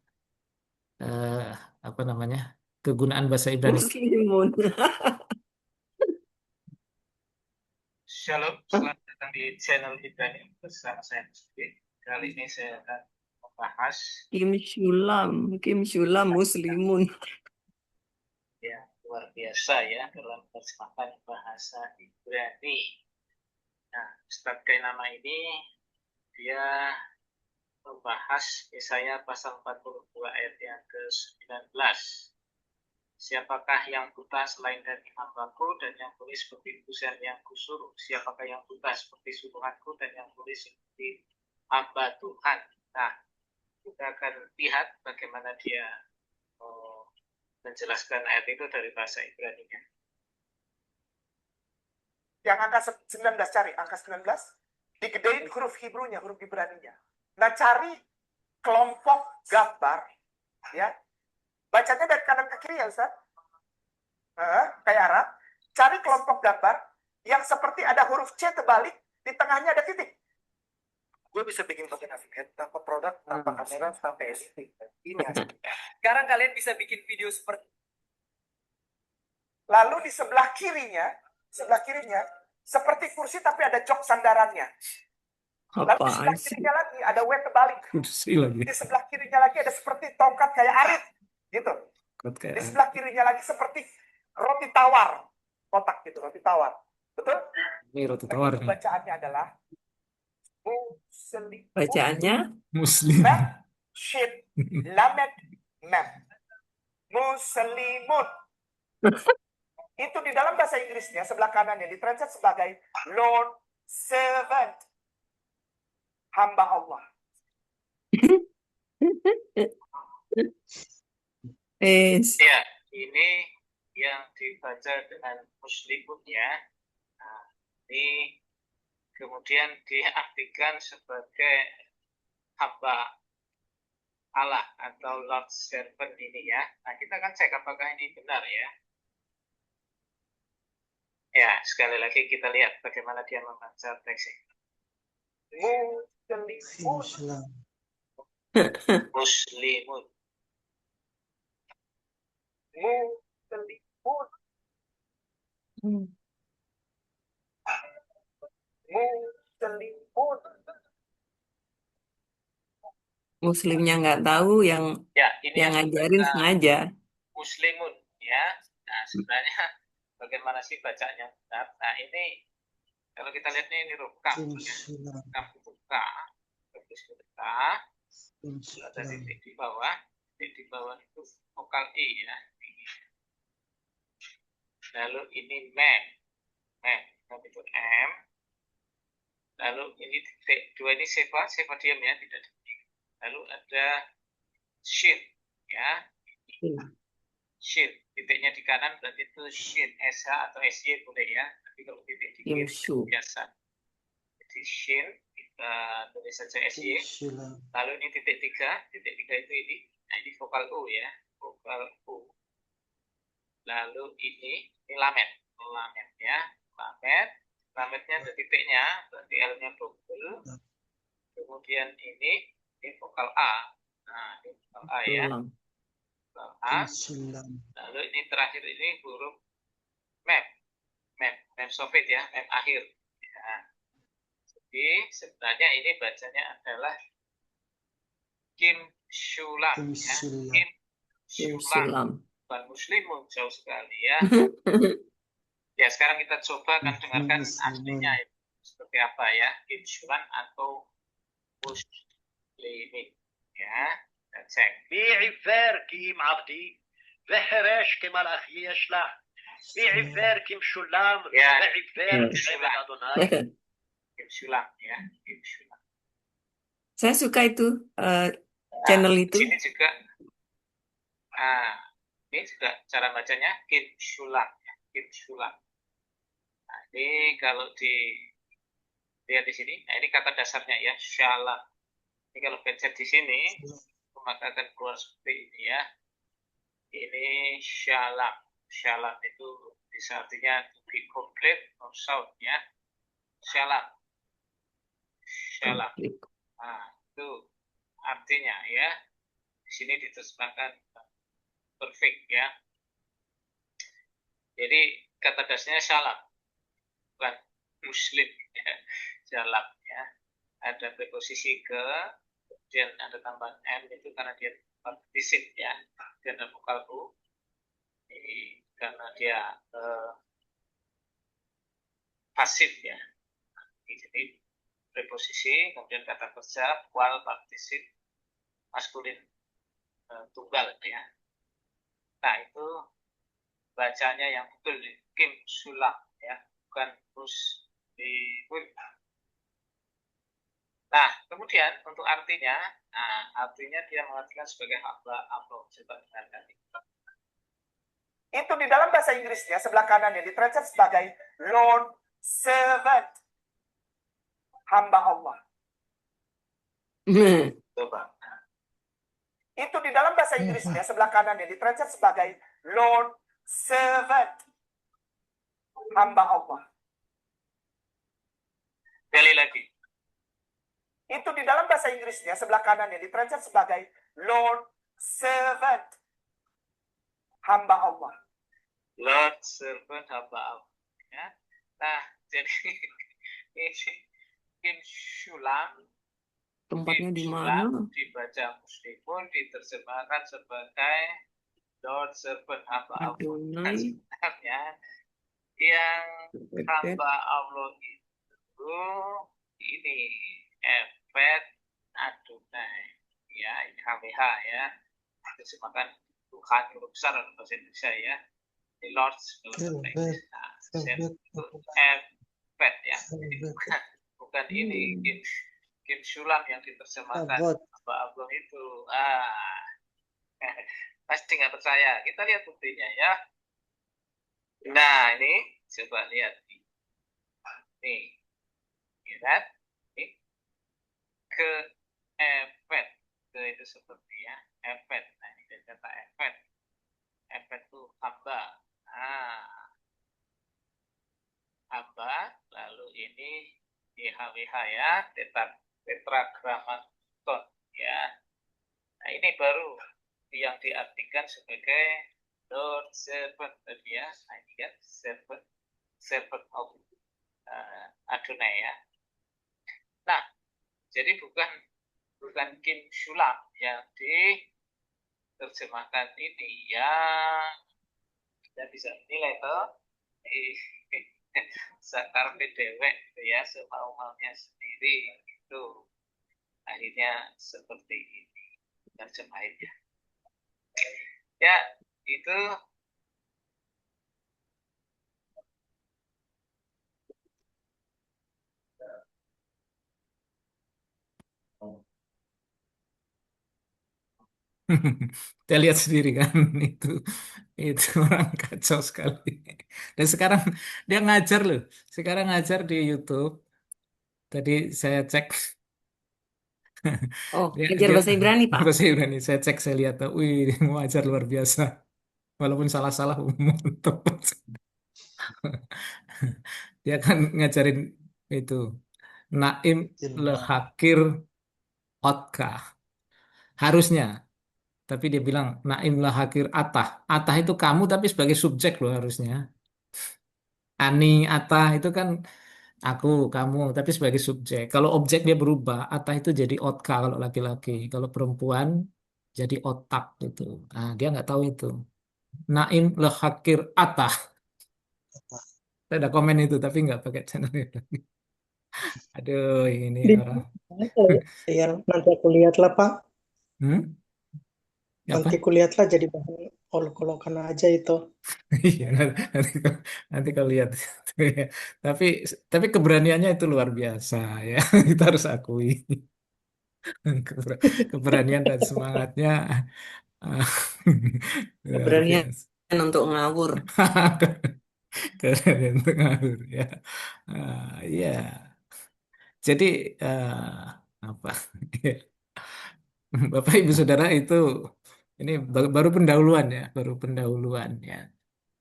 eh, apa namanya kegunaan bahasa Ibrani. Muslimun. Shalom, selamat datang di channel Ibrani bersama saya Musti. Kali ini saya akan membahas Kim Shulam Muslimun. ya luar biasa ya dalam terjemahan bahasa Ibrani. Nah, Ustadz Kainama ini dia membahas Yesaya pasal 42 ayat yang ke-19. Siapakah yang buta selain dari hambaku dan yang tuli seperti utusan yang kusuruh? Siapakah yang buta seperti suruhanku dan yang tuli seperti hamba Tuhan? Nah, kita akan lihat bagaimana dia menjelaskan ayat itu dari bahasa Ibrani-nya. Yang angka 19 cari, angka 19. Digedein huruf Hebrew-nya, huruf Ibrani-nya. Nah, cari kelompok gambar, ya. Bacanya dari kanan ke kiri ya Ustaz. Kayak Arab. Cari kelompok gambar yang seperti ada huruf C terbalik, di tengahnya ada titik. Gue bisa bikin pakai navigate tanpa produk, tanpa kamera, tanpa editing. Ini hasilnya. Sekarang kalian bisa bikin video seperti Lalu di sebelah kirinya, seperti kursi tapi ada jok sandarannya. Lalu di sebelah Apaan sih? kirinya lagi ada W kebalik. Kursi lagi. Di sebelah kirinya lagi ada seperti tongkat kayak arit, gitu. Kot Di kayak sebelah kirinya lagi seperti roti tawar, kotak gitu, roti tawar. Betul? ini roti tawar Itu nih. bacaannya adalah muslim. Bacaannya Muslim. Mem, shin, lamed, mem. Muslimun. Itu di dalam bahasa Inggrisnya sebelah kanannya ditranslate sebagai Lord servant, hamba Allah. ya, ini yang dibaca dengan muslimun ya. Nah, ini kemudian diartikan sebagai hamba Allah atau Lord servant ini ya. Nah, kita akan cek apakah ini benar ya. Ya, sekali lagi kita lihat bagaimana dia membaca teks ini. Muslimun. Muslimun. Muslimun. Muslimun. Muslimnya nggak tahu, yang Ya, ini yang ngajarin dibaca sengaja. muslimun ya. Nah, sebenarnya bagaimana sih bacanya? Nah, ini kalau kita lihat ini huruf kaf ya. Kaf itu K, terus K, ada titik di bawah. Titik di bawah itu vokal I ya. Lalu ini mem itu M. Lalu ini titik dua ini sepa diam ya, tidak titik. Lalu ada shin ya. Shin, titiknya di kanan berarti itu shin, SH atau SY boleh ya. Tapi kalau titik di kiri biasa. Jadi shin, kita tulis saja SY. Lalu ini titik tiga itu ini. Nah, ini vokal U ya, vokal U. Lalu ini lamet ya, lametnya ada titiknya, berarti L-nya double. Kemudian ini vokal A. Nah, ini vokal A ya. Vokal A. Lalu ini terakhir ini huruf mem sofit ya, mem akhir. Ya. Jadi sebenarnya ini bacanya adalah Kim Shulam ya. Kim Shulam. Bukan muslimun, jauh sekali ya. Ya, sekarang kita coba akan dengarkan aslinya ya. Seperti apa ya, Kim Shulam atau muslimin ya. Kita cek. بعفار كيم عبدي بحراش كما الأخي يشلح بعفار كيم شلام Ya, بعفار كعبد أدوناي Kim Shulam ya, Kim Shulam. Saya suka itu channel Nah, itu. Ini juga ini juga cara bacanya Kim Shulam ya, Kim Shulam. Nah, ini kalau lihat di sini, nah ini kata dasarnya ya, syalam. Ini kalau pencet di sini, maka akan keluar seperti ini ya. Ini syalam. Syalam itu bisa artinya to be complete or sound ya. Syalam. Syalam. Nah, itu artinya ya. Di sini diterjemahkan perfect ya. Jadi kata dasarnya syalam, bukan muslim ya. Syalam ya. Ada preposisi ke, kemudian ada tambahan M itu karena dia partisit ya, dan ada vokal U. Ini karena dia pasif ya. Jadi preposisi, kemudian kata kerja, kual, partisit, maskulin tunggal ya. Nah, itu bacanya yang betul Kim Shulam ya, bukan muslimun. Nah, kemudian untuk artinya, artinya dia mengartikan sebagai hamba Allah. Coba dengarkan. Itu di dalam bahasa Inggrisnya sebelah kanannya ditranslate sebagai Lord servant, hamba Allah. Coba. Itu di dalam bahasa Inggrisnya sebelah kanannya ditranslate sebagai Lord servant, hamba Allah. Sekali lagi. Itu di dalam bahasa Inggrisnya sebelah kanannya ditranslate sebagai Lord servant, hamba Allah. Lord servant hamba Allah. Ya. Nah, jadi ini Kim Shulam, Tempatnya di Shulam mana? dibaca meskipun diterjemahkan sebagai Lord servant hamba Allah. Adonai, Sebenarnya yang Bebek, hamba Allah itu ini Efet Adonai, ya ini HWH ya, terjemahkan Tuhan huruf besar dalam bahasa Indonesia ya, di Lord dalam bahasa Inggris. Nah, itu Efet ya, jadi bukan ini Kim Shulam yang diterjemahkan hamba Allah itu. Pasti nggak percaya, kita lihat buktinya ya. Nah ini coba lihat nih, ya kan? Ini ke efek, ke itu seperti ya efek. Nah ini dari kata efek, efek itu hamba. Nah, hamba, lalu ini DHWH ya, tetragrammaton ya. Nah ini baru yang diartikan sebagai Lord servant tadi ya. Nah ini kan servant of Adonai ya. Nah, jadi bukan Kim Shulam yang diterjemahkan ini yang kita bisa menilai toh sakar dewek gitu ya, semau-maunya sendiri itu akhirnya seperti ini terjemahannya ya. Itu Kita lihat sendiri kan itu orang kacau sekali. Dan sekarang dia ngajar loh. Sekarang ngajar di YouTube. Tadi saya cek oh, dia ajar dia bahasa Ibrani, Pak. bahasa Ibrani. Saya cek saya lihat, wih dia mau ajar luar biasa. Walaupun salah-salah mantap. Dia kan ngajarin itu Naim lehakir otkah harusnya. Tapi dia bilang Naim lahakir atah. Atah itu kamu tapi sebagai subjek loh harusnya. Ani, atah itu kan aku, kamu, tapi sebagai subjek. Kalau objek dia berubah, atah itu jadi otka kalau laki-laki. Kalau perempuan jadi otak gitu. Nah, dia nggak tahu itu. Naim lehakir atah. Saya ada komen itu, tapi nggak pakai channel itu. Aduh, ini Di orang. ya, nanti aku lihatlah Pak. Hmm? Nanti Apa? aku lihatlah jadi bahan olok-olokan aja itu. Iya, nanti kau lihat. Tapi tapi keberaniannya itu luar biasa ya. Kita harus akui. Keberanian dan semangatnya ah, luar Keberanian biasa. untuk ngawur. Keberanian untuk ngawur ya. Iya. Jadi apa? Bapak Ibu Saudara itu ini baru pendahuluan ya, baru pendahuluan ya.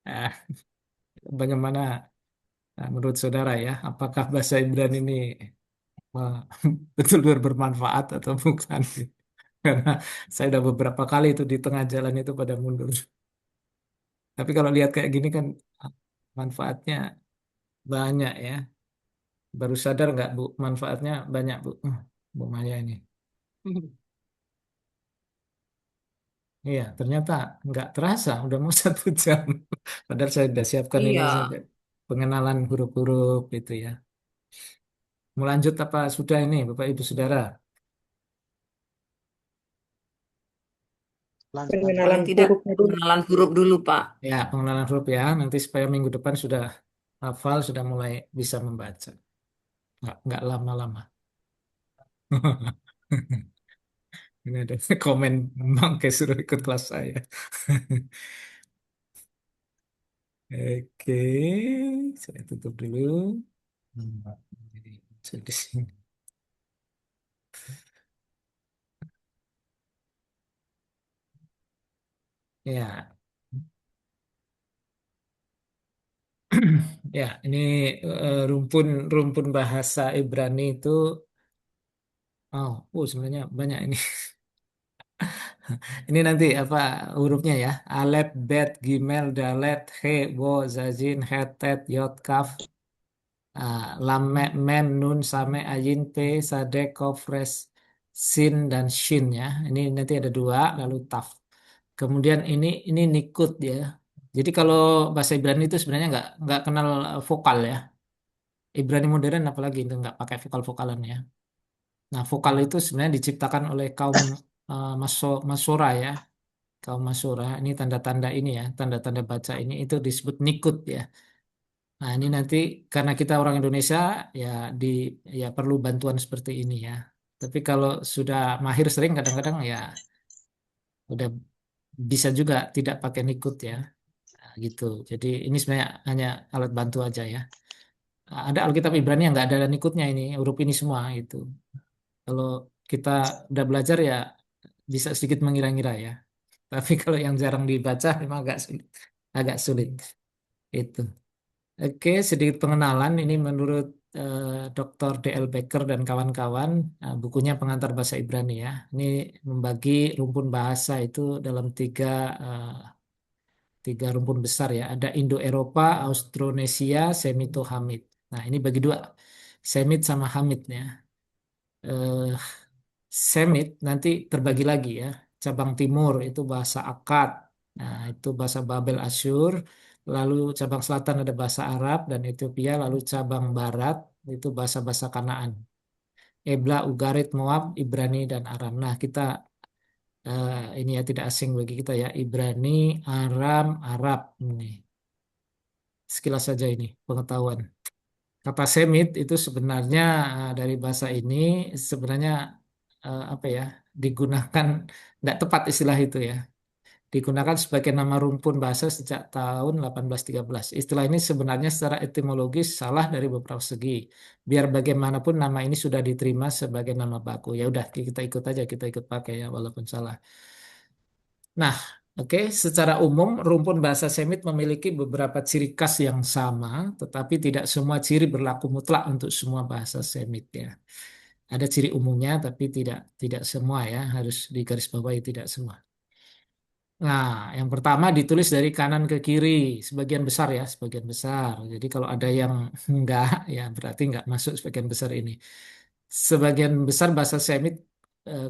Ah, bagaimana menurut saudara ya, apakah bahasa Ibrani ini eh, betul-betul bermanfaat atau bukan? Karena saya udah beberapa kali itu di tengah jalan itu pada mundur. Tapi kalau lihat kayak gini kan manfaatnya banyak ya. Baru sadar nggak Bu, manfaatnya banyak Bu. Bu Maya ini. Iya, ternyata nggak terasa, udah mau 1 jam. Padahal saya udah siapkan ini Iya. sampai pengenalan huruf-huruf gitu ya. Mau lanjut apa sudah ini, Bapak Ibu Saudara? Paling Pengenalan tidak hurufnya dulu. pengenalan huruf dulu, Pak. Ya, pengenalan huruf ya. Nanti supaya minggu depan sudah hafal, sudah mulai bisa membaca. Nggak lama-lama. Ini ada komen Bangke suruh ikut kelas saya. Oke, saya tutup dulu. Jadi sini. Ya, ya, ini rumpun rumpun bahasa Ibrani itu, sebenarnya banyak ini. Ini nanti apa hurufnya ya? Alef, Bet, Gimel, Dalet, He, Wo, Zazin, Het, Tet, Yod, Kaf, Lam, Mem, Nun, Same, Ayin, Pe, Sade, Kof, Res, Sin, dan Shin ya. Ini nanti ada dua, lalu Taf. Kemudian ini Nikut ya. Jadi kalau bahasa Ibrani itu sebenarnya nggak kenal vokal ya. Ibrani modern apalagi itu nggak pakai vokal-vokalan ya. Nah, vokal itu sebenarnya diciptakan oleh kaum Masora ya. Kaum Masora, ini tanda-tanda ini ya, tanda-tanda baca ini itu disebut nikut ya. Nah, ini nanti karena kita orang Indonesia ya di ya perlu bantuan seperti ini ya. Tapi kalau sudah mahir sering kadang-kadang ya udah bisa juga tidak pakai nikut ya. Nah, gitu. Jadi ini sebenarnya hanya alat bantu aja ya. Ada Alkitab Ibrani yang nggak ada nikutnya ini, huruf ini semua itu. Kalau kita udah belajar ya bisa sedikit mengira-ngira ya. Tapi kalau yang jarang dibaca memang agak sulit. Agak sulit. Itu. Oke, sedikit pengenalan. Ini menurut Dr. D.L. Becker dan kawan-kawan, bukunya Pengantar Bahasa Ibrani ya. Ini membagi rumpun bahasa itu dalam tiga rumpun besar ya. Ada Indo-Eropa, Austronesia, Semito-Hamid. Nah, ini bagi dua. Semit sama Hamid ya. Eh, Semit nanti terbagi lagi ya. Cabang timur itu bahasa Akkad. Nah, itu bahasa Babel Asyur. Lalu cabang selatan ada bahasa Arab dan Ethiopia. Lalu cabang barat itu bahasa-bahasa Kanaan. Ebla, Ugarit, Moab, Ibrani, dan Aram. Nah, kita ini ya tidak asing bagi kita ya. Ibrani, Aram, Arab. Ini sekilas saja ini pengetahuan. Kata Semit itu sebenarnya dari bahasa ini sebenarnya apa ya digunakan tidak tepat istilah itu ya digunakan sebagai nama rumpun bahasa sejak tahun 1813. Istilah ini sebenarnya secara etimologis salah dari beberapa segi. Biar bagaimanapun nama ini sudah diterima sebagai nama baku. Ya udah kita ikut aja kita ikut pakai ya walaupun salah. Nah, oke, secara umum rumpun bahasa Semit memiliki beberapa ciri khas yang sama, tetapi tidak semua ciri berlaku mutlak untuk semua bahasa Semit ya. Ada ciri umumnya, tapi tidak tidak semua ya, harus digarisbawahi tidak semua. Nah, yang pertama ditulis dari kanan ke kiri, sebagian besar ya, sebagian besar. Jadi kalau ada yang enggak, ya berarti enggak masuk sebagian besar ini. Sebagian besar bahasa Semit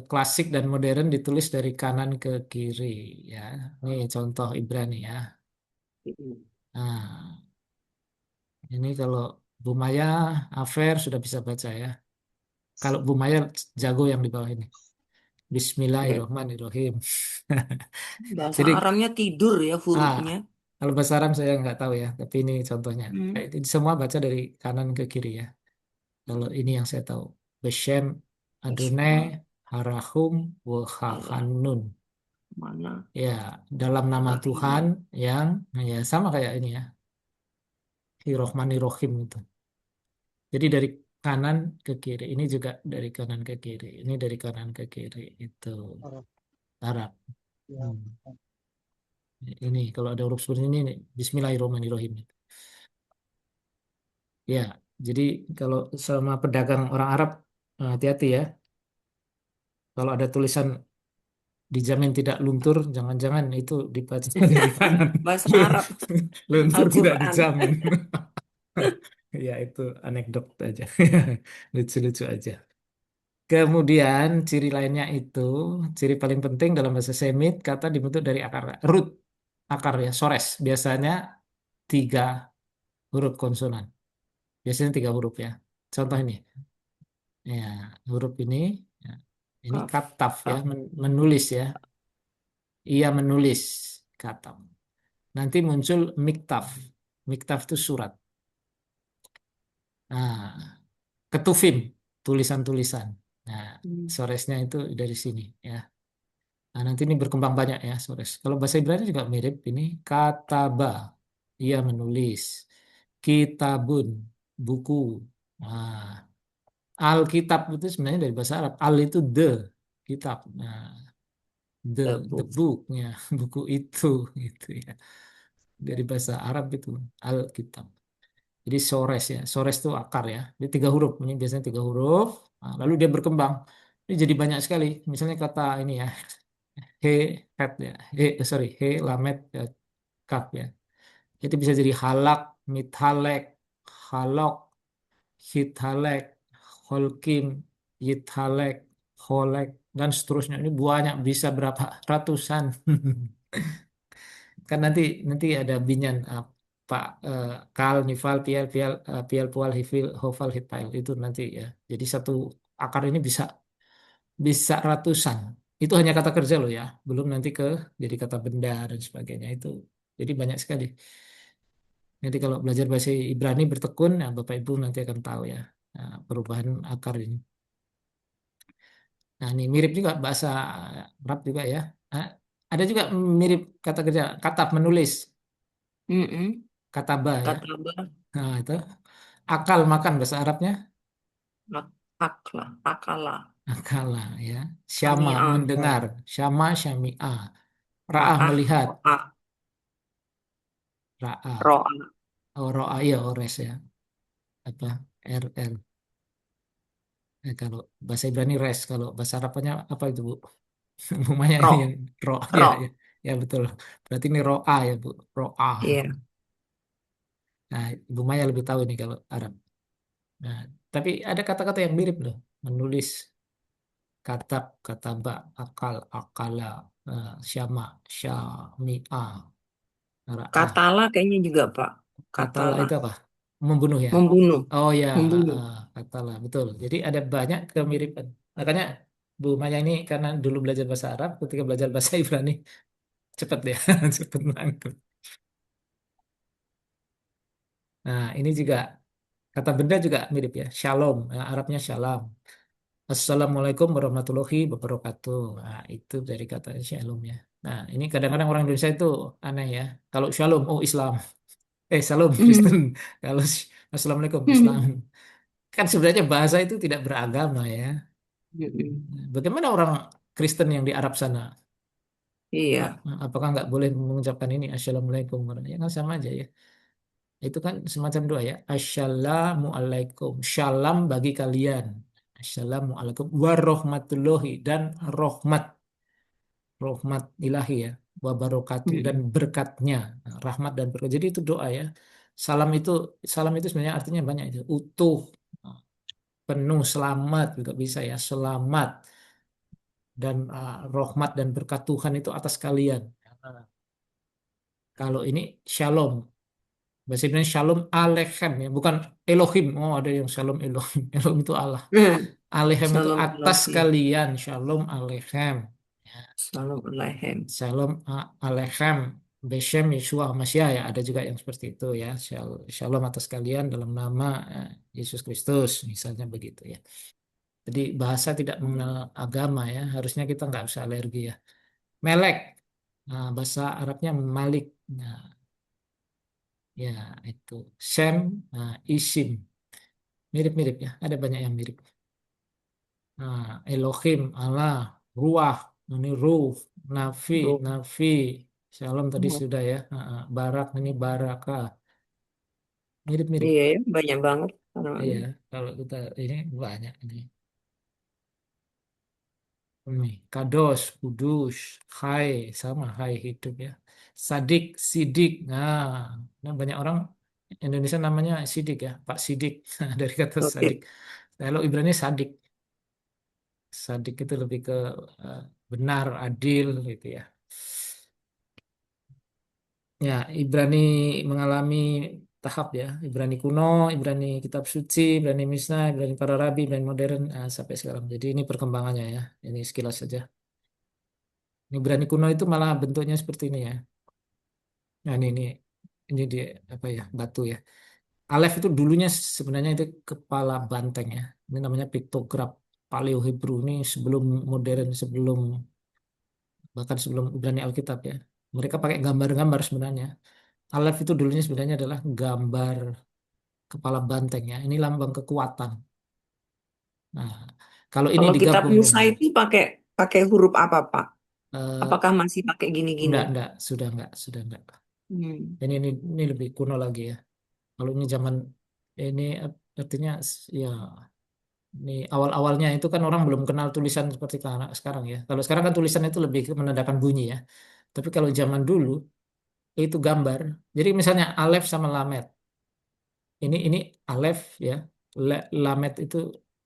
klasik dan modern ditulis dari kanan ke kiri ya. Ini contoh Ibrani ya. Nah, ini kalau Bu Maya, Afer sudah bisa baca ya. Kalau Bu Maya jago yang di bawah ini. Bismillahirrahmanirrahim. Bahasa Jadi, Aramnya tidur ya ah, hurufnya. kalau bahasa Aram saya nggak tahu ya, tapi ini contohnya. Hmm, Semua baca dari kanan ke kiri ya. Kalau ini yang saya tahu. Beshem, Adonai, Bismillah. Harahum, Allah, Wahahanun. mana Ya, dalam nama Tuhan Rahim. yang ya sama kayak ini ya, Rohim itu. Jadi dari kanan ke kiri. Ini juga dari kanan ke kiri. Ini dari kanan ke kiri. Itu Arab. Arab. Ya. Hmm. Ini kalau ada huruf seperti ini, Bismillahirrahmanirrahim. Ya, jadi kalau sama pedagang orang Arab, hati-hati ya. Kalau ada tulisan dijamin tidak luntur, jangan-jangan itu dibaca dari kanan. Bahasa Arab, Luntur tidak Al-Quran. dijamin. Ya, itu anekdot aja. Lucu-lucu aja. Kemudian ciri lainnya itu, ciri paling penting dalam bahasa Semit, kata dibentuk dari akar root, akar ya, sores. Biasanya tiga huruf konsonan. Biasanya tiga huruf ya. Contoh ini, ya huruf ya. Ini Kaf, kataf ya, kaf. menulis ya. Ia menulis kata. Nanti muncul miktaf. Miktaf itu surat. Nah, ketufim, tulisan-tulisan. Nah, Hmm, soresnya itu dari sini ya. Nah, nanti ini berkembang banyak ya, sores. Kalau bahasa Ibrani juga mirip ini kataba. Ia menulis. Kitabun, buku. Nah, Alkitab itu sebenarnya dari bahasa Arab. Al itu the, kitab. Nah, the The the book. book ya, buku itu gitu ya. Dari bahasa Arab itu Alkitab. Jadi sores ya, sores itu akar ya. Jadi 3 huruf, ini biasanya 3 huruf. Nah, lalu dia berkembang. Ini jadi banyak sekali. Misalnya kata ini ya, he, het ya, sorry, he, lamet, ya, kaf ya. Itu bisa jadi halak, mithalek, halok, hithalek, holkim, yithalek, holek, dan seterusnya. Ini banyak, bisa berapa ratusan. Kan nanti nanti ada binyan Pak kal, nifal, pial, pial, pial, pual, hifil, hofal, hitail itu nanti ya. Jadi satu akar ini bisa bisa ratusan. Itu hanya kata kerja loh ya, belum nanti ke jadi kata benda dan sebagainya itu. Jadi banyak sekali. Nanti kalau belajar bahasa Ibrani bertekun, ya Bapak Ibu nanti akan tahu ya perubahan akar ini. Nah ini mirip juga bahasa Arab juga ya. Nah, ada juga mirip kata kerja, kata menulis, Mm-mm. kata ba ya. Kata apa? Nah itu akal makan bahasa Arabnya Akla, akala, akala ya. Syama sami'ah, mendengar, syama syami'ah. Ra'ah ra'ah, melihat, ro'ah, ra'ah. ro'ah, Oh ro'ah ya ores ya. Apa RR. Kalau bahasa Ibrani res, kalau bahasa Arabnya apa itu Bu? Bumanya ini yang ro, ro ya, ya ro. ya betul. Berarti ini ro'a ya Bu, ro'a. Iya. Nah, Ibu Maya lebih tahu ini kalau Arab. Nah, tapi ada kata-kata yang mirip loh. Menulis, katab, kataba, akal, akala, syama, syami'a, ra'ah. Katala kayaknya juga, Pak. Katala Katala. itu apa? Membunuh ya. Membunuh. Oh ya, Membunuh. katala betul. Jadi ada banyak kemiripan. Makanya Bu Maya ini karena dulu belajar bahasa Arab, ketika belajar bahasa Ibrani cepat dia, cepat nangkep. Nah, ini juga kata benda juga mirip ya. Shalom, Arabnya shalom. Assalamualaikum warahmatullahi wabarakatuh. Nah, itu dari kata shalom ya. Nah, ini kadang-kadang orang Indonesia itu aneh ya. Kalau shalom, oh Islam. Shalom Kristen. Kalau assalamualaikum Islam. Kan sebenarnya bahasa itu tidak beragama ya. Bagaimana orang Kristen yang di Arab sana? Iya, Apakah nggak boleh mengucapkan ini Assalamualaikum? Ya kan sama aja ya. Itu kan semacam doa ya. Assalamualaikum. Shalom bagi kalian. Assalamualaikum warahmatullahi dan rahmat. Rahmat ilahi ya. Wabarakatuh dan berkatnya. Nah, rahmat dan berkat. Jadi itu doa ya. Salam itu salam itu sebenarnya artinya banyak itu. Utuh, penuh, selamat juga bisa ya. Selamat dan rahmat dan berkat Tuhan itu atas kalian. Nah, kalau ini shalom. Bahasa Indonesia shalom aleichem ya, bukan Elohim. Oh, ada yang shalom Elohim. Elohim itu Allah. Aleichem itu atas Assalamualaikum. kalian. Shalom aleichem. Ya, Assalamualaikum. shalom aleichem. Beshem Yeshua Mashiach ya. Ada juga yang seperti itu ya. Shalom atas kalian dalam nama Yesus Kristus. Misalnya begitu ya. Jadi bahasa tidak mengenal agama ya. Harusnya kita nggak usah alergi ya. Melek. Nah, bahasa Arabnya Malik. Nah, ya itu. Sem, isim. Mirip-mirip ya. Ada banyak yang mirip. Nah, Elohim, Allah, Ruah, ini Ruh, Nafi, Bro. Nafi. Shalom tadi sudah ya. Barak, ini Barakah. Mirip-mirip. Iya, ya, banyak banget. Iya, kalau kita ini banyak ini. Ini Kados, Kudus, Hai, sama Hai hidup ya. Sadik, Sidik. Nah, banyak orang Indonesia namanya Sidik ya, Pak Sidik dari kata Sadik. Oke. Kalau Ibrani Sadik. Sadik itu lebih ke eh, benar, adil gitu ya. Ya, Ibrani mengalami tahap ya. Ibrani kuno, Ibrani kitab suci, Ibrani Mishnah, Ibrani para rabi, Ibrani modern sampai sekarang. Jadi ini perkembangannya ya. Ini sekilas saja. Ini Ibrani kuno itu malah bentuknya seperti ini ya. Nah, ini di apa ya? Batu ya. Aleph itu dulunya sebenarnya itu kepala banteng ya. Ini namanya piktograf Paleo Hebrew ini sebelum modern, sebelum bahkan sebelum Ibrani Alkitab ya. Mereka pakai gambar-gambar sebenarnya. Aleph itu dulunya sebenarnya adalah gambar kepala banteng ya. Ini lambang kekuatan. Nah, kalau ini Kalau kitab digabung Musa dengan itu pakai pakai huruf apa, Pak? Eh, Apakah masih pakai gini-gini? enggak, sudah enggak. Hmm. Ini lebih kuno lagi ya. Kalau ini zaman ini artinya ya ini awal-awalnya itu kan orang belum kenal tulisan seperti sekarang ya. Kalau sekarang kan tulisan itu lebih ke menandakan bunyi ya. Tapi kalau zaman dulu itu gambar. Jadi misalnya alef sama lamet. Ini alef ya. Lamet itu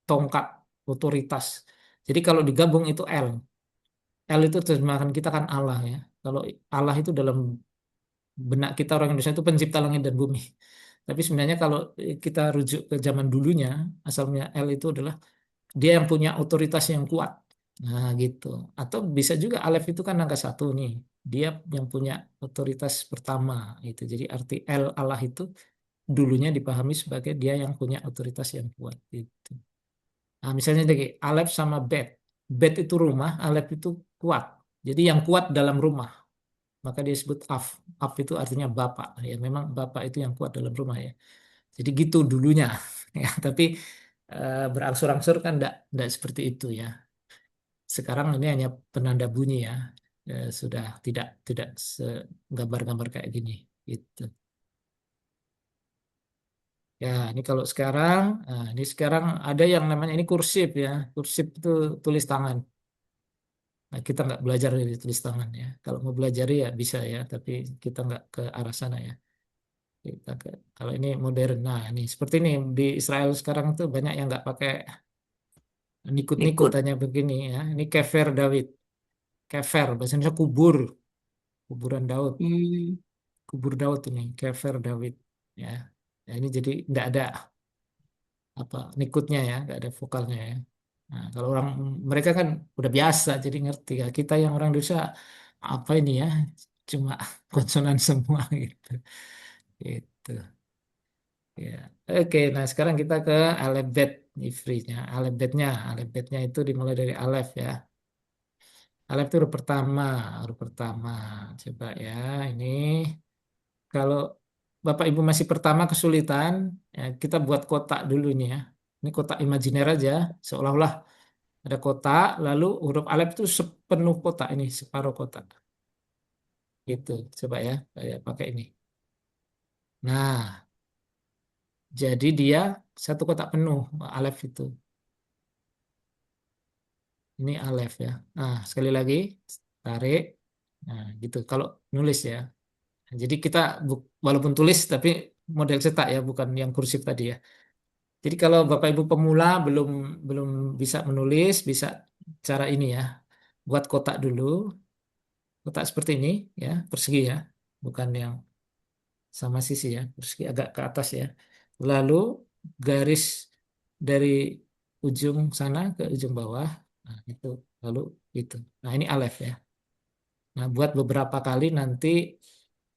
tongkat otoritas. Jadi kalau digabung itu L. L itu terjemahan kita kan Allah ya. Kalau Allah itu dalam benak kita orang Indonesia itu pencipta langit dan bumi. Tapi sebenarnya kalau kita rujuk ke zaman dulunya, asalnya L itu adalah dia yang punya otoritas yang kuat. Nah, gitu. Atau bisa juga Alef itu kan angka satu nih. Dia yang punya otoritas pertama itu. Jadi arti El Allah itu dulunya dipahami sebagai dia yang punya otoritas yang kuat gitu. Nah, misalnya lagi Alef sama Bet. Bet itu rumah, Alef itu kuat. Jadi yang kuat dalam rumah. Maka dia disebut Af. Af itu artinya bapak. Ya, memang bapak itu yang kuat dalam rumah ya. Jadi gitu dulunya. Ya, tapi berangsur-angsur kan enggak seperti itu ya. Sekarang ini hanya penanda bunyi ya. Sudah tidak gambar-gambar kayak gini gitu. Ya, ini kalau sekarang, nah, ini sekarang ada yang namanya ini kursif ya. Kursif itu tulis tangan. Nah, kita nggak belajar dari tulis tangan ya. Kalau mau belajar ya bisa ya, tapi kita nggak ke arah sana ya. Kalau ini modern, nah ini seperti ini di Israel sekarang tuh banyak yang nggak pakai nikut-nikut Ikut. hanya begini ya. Ini kefer David, kefer bahasa Indonesia kubur, kuburan Daud, Hmm. kubur Daud ini kefer David ya. Ya ini jadi nggak ada apa nikutnya ya, nggak ada vokalnya ya. Nah, kalau orang mereka kan udah biasa jadi ngerti ya. Kita yang orang Indonesia apa ini ya, cuma konsonan semua gitu. Gitu. Ya. Oke, nah sekarang kita ke alfabet Ivrinya. Alfabetnya itu dimulai dari alef ya. Alef itu huruf pertama. Coba ya, ini kalau Bapak Ibu masih pertama kesulitan, ya kita buat kotak dulu nih ya. Ini kotak imajiner aja, seolah-olah ada kotak, lalu huruf alef itu sepenuh kotak ini, separuh kotak. Gitu, coba ya, saya pakai ini. Nah, jadi dia satu kotak penuh alef itu. Ini Alef ya. Nah, sekali lagi tarik. Nah, gitu. Kalau nulis ya. Jadi kita walaupun tulis tapi model cetak ya, bukan yang kursif tadi ya. Jadi kalau Bapak Ibu pemula belum belum bisa menulis, bisa cara ini ya. Buat kotak dulu, kotak seperti ini ya, persegi ya, bukan yang sama sisi ya, persegi agak ke atas ya. Lalu garis dari ujung sana ke ujung bawah. Nah, itu. Lalu itu. Nah, ini Alef ya. Nah, buat beberapa kali nanti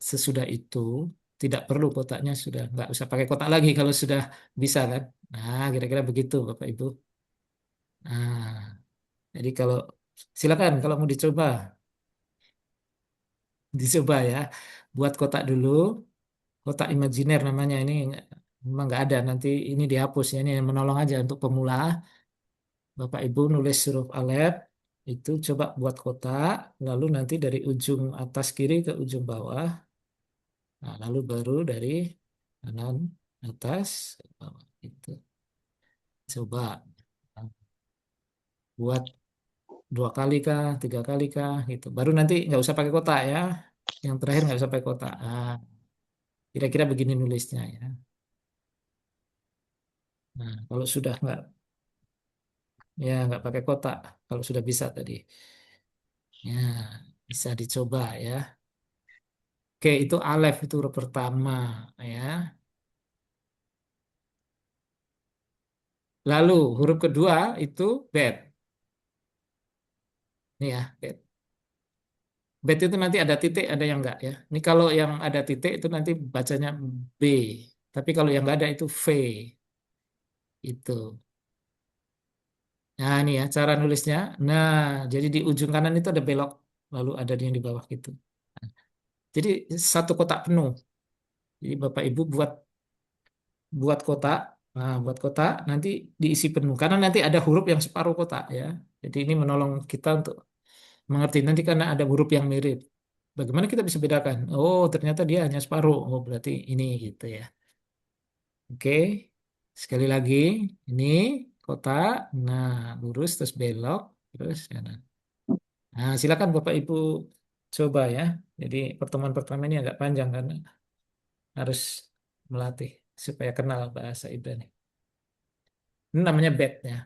sesudah itu tidak perlu kotaknya sudah nggak usah pakai kotak lagi kalau sudah bisa kan. Nah, kira-kira begitu Bapak Ibu. Nah, jadi kalau silakan kalau mau dicoba, dicoba ya. Buat kotak dulu, kotak imajiner namanya ini memang nggak ada nanti ini dihapus ya ini yang menolong aja untuk pemula. Bapak Ibu nulis huruf alef itu coba buat kotak, lalu nanti dari ujung atas kiri ke ujung bawah. Nah, lalu baru dari kanan atas ke bawah itu. Coba buat dua kali kah, tiga kali kah, gitu. Baru nanti nggak usah pakai kotak ya. Yang terakhir nggak usah pakai kotak. Nah, kira-kira begini nulisnya ya. Nah, kalau sudah nggak, ya nggak pakai kotak. Kalau sudah bisa tadi, ya bisa dicoba ya. Oke, itu alef itu huruf pertama ya. Lalu huruf kedua itu bet. Ini ya, bet. Bet itu nanti ada titik, ada yang enggak ya. Ini kalau yang ada titik itu nanti bacanya B. Tapi kalau yang enggak ada itu V. Itu. Nah, ini ya cara nulisnya. Nah, jadi di ujung kanan itu ada belok. Lalu ada yang di bawah gitu. Jadi satu kotak penuh. Jadi Bapak Ibu buat buat kotak. Nah, buat kotak nanti diisi penuh. Karena nanti ada huruf yang separuh kotak ya. Jadi ini menolong kita untuk mengerti. Nanti karena ada huruf yang mirip. Bagaimana kita bisa bedakan? Oh, ternyata dia hanya separuh. Oh, berarti ini gitu ya. Oke. Sekali lagi, ini kotak. Nah, lurus terus belok terus kanan. Nah, silakan Bapak Ibu coba ya. Jadi pertemuan pertama ini agak panjang karena harus melatih supaya kenal bahasa Ibrani. Ini namanya bet ya.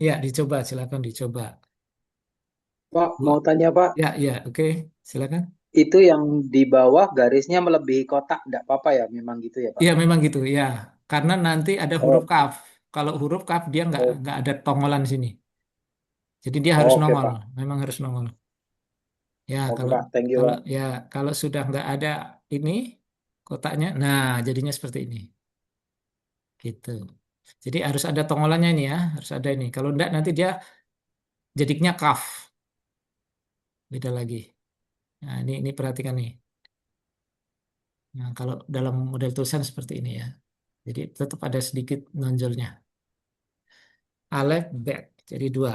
Ya, dicoba, silakan dicoba. Pak, mau Dua. tanya Pak, Ya, ya, oke, silakan. itu yang di bawah garisnya melebihi kotak, enggak apa-apa ya? Memang gitu ya Pak? Ya, memang gitu ya. Karena nanti ada huruf Oh, kaf. Kalau huruf kaf dia oh, nggak ada tongolan sini. Jadi dia harus oke nongol, Pak. memang harus nongol. Ya, Oke kalau Pak, thank you kalau Pak. ya kalau sudah nggak ada ini kotaknya, nah jadinya seperti ini, gitu. Jadi harus ada tongolannya ini ya, harus ada ini. Kalau enggak nanti dia jadinya kaf, beda lagi. Nah, ini perhatikan nih. Nah, kalau dalam model tulisan seperti ini ya. Jadi tetap ada sedikit nonjolnya. Alef, bet. Jadi dua.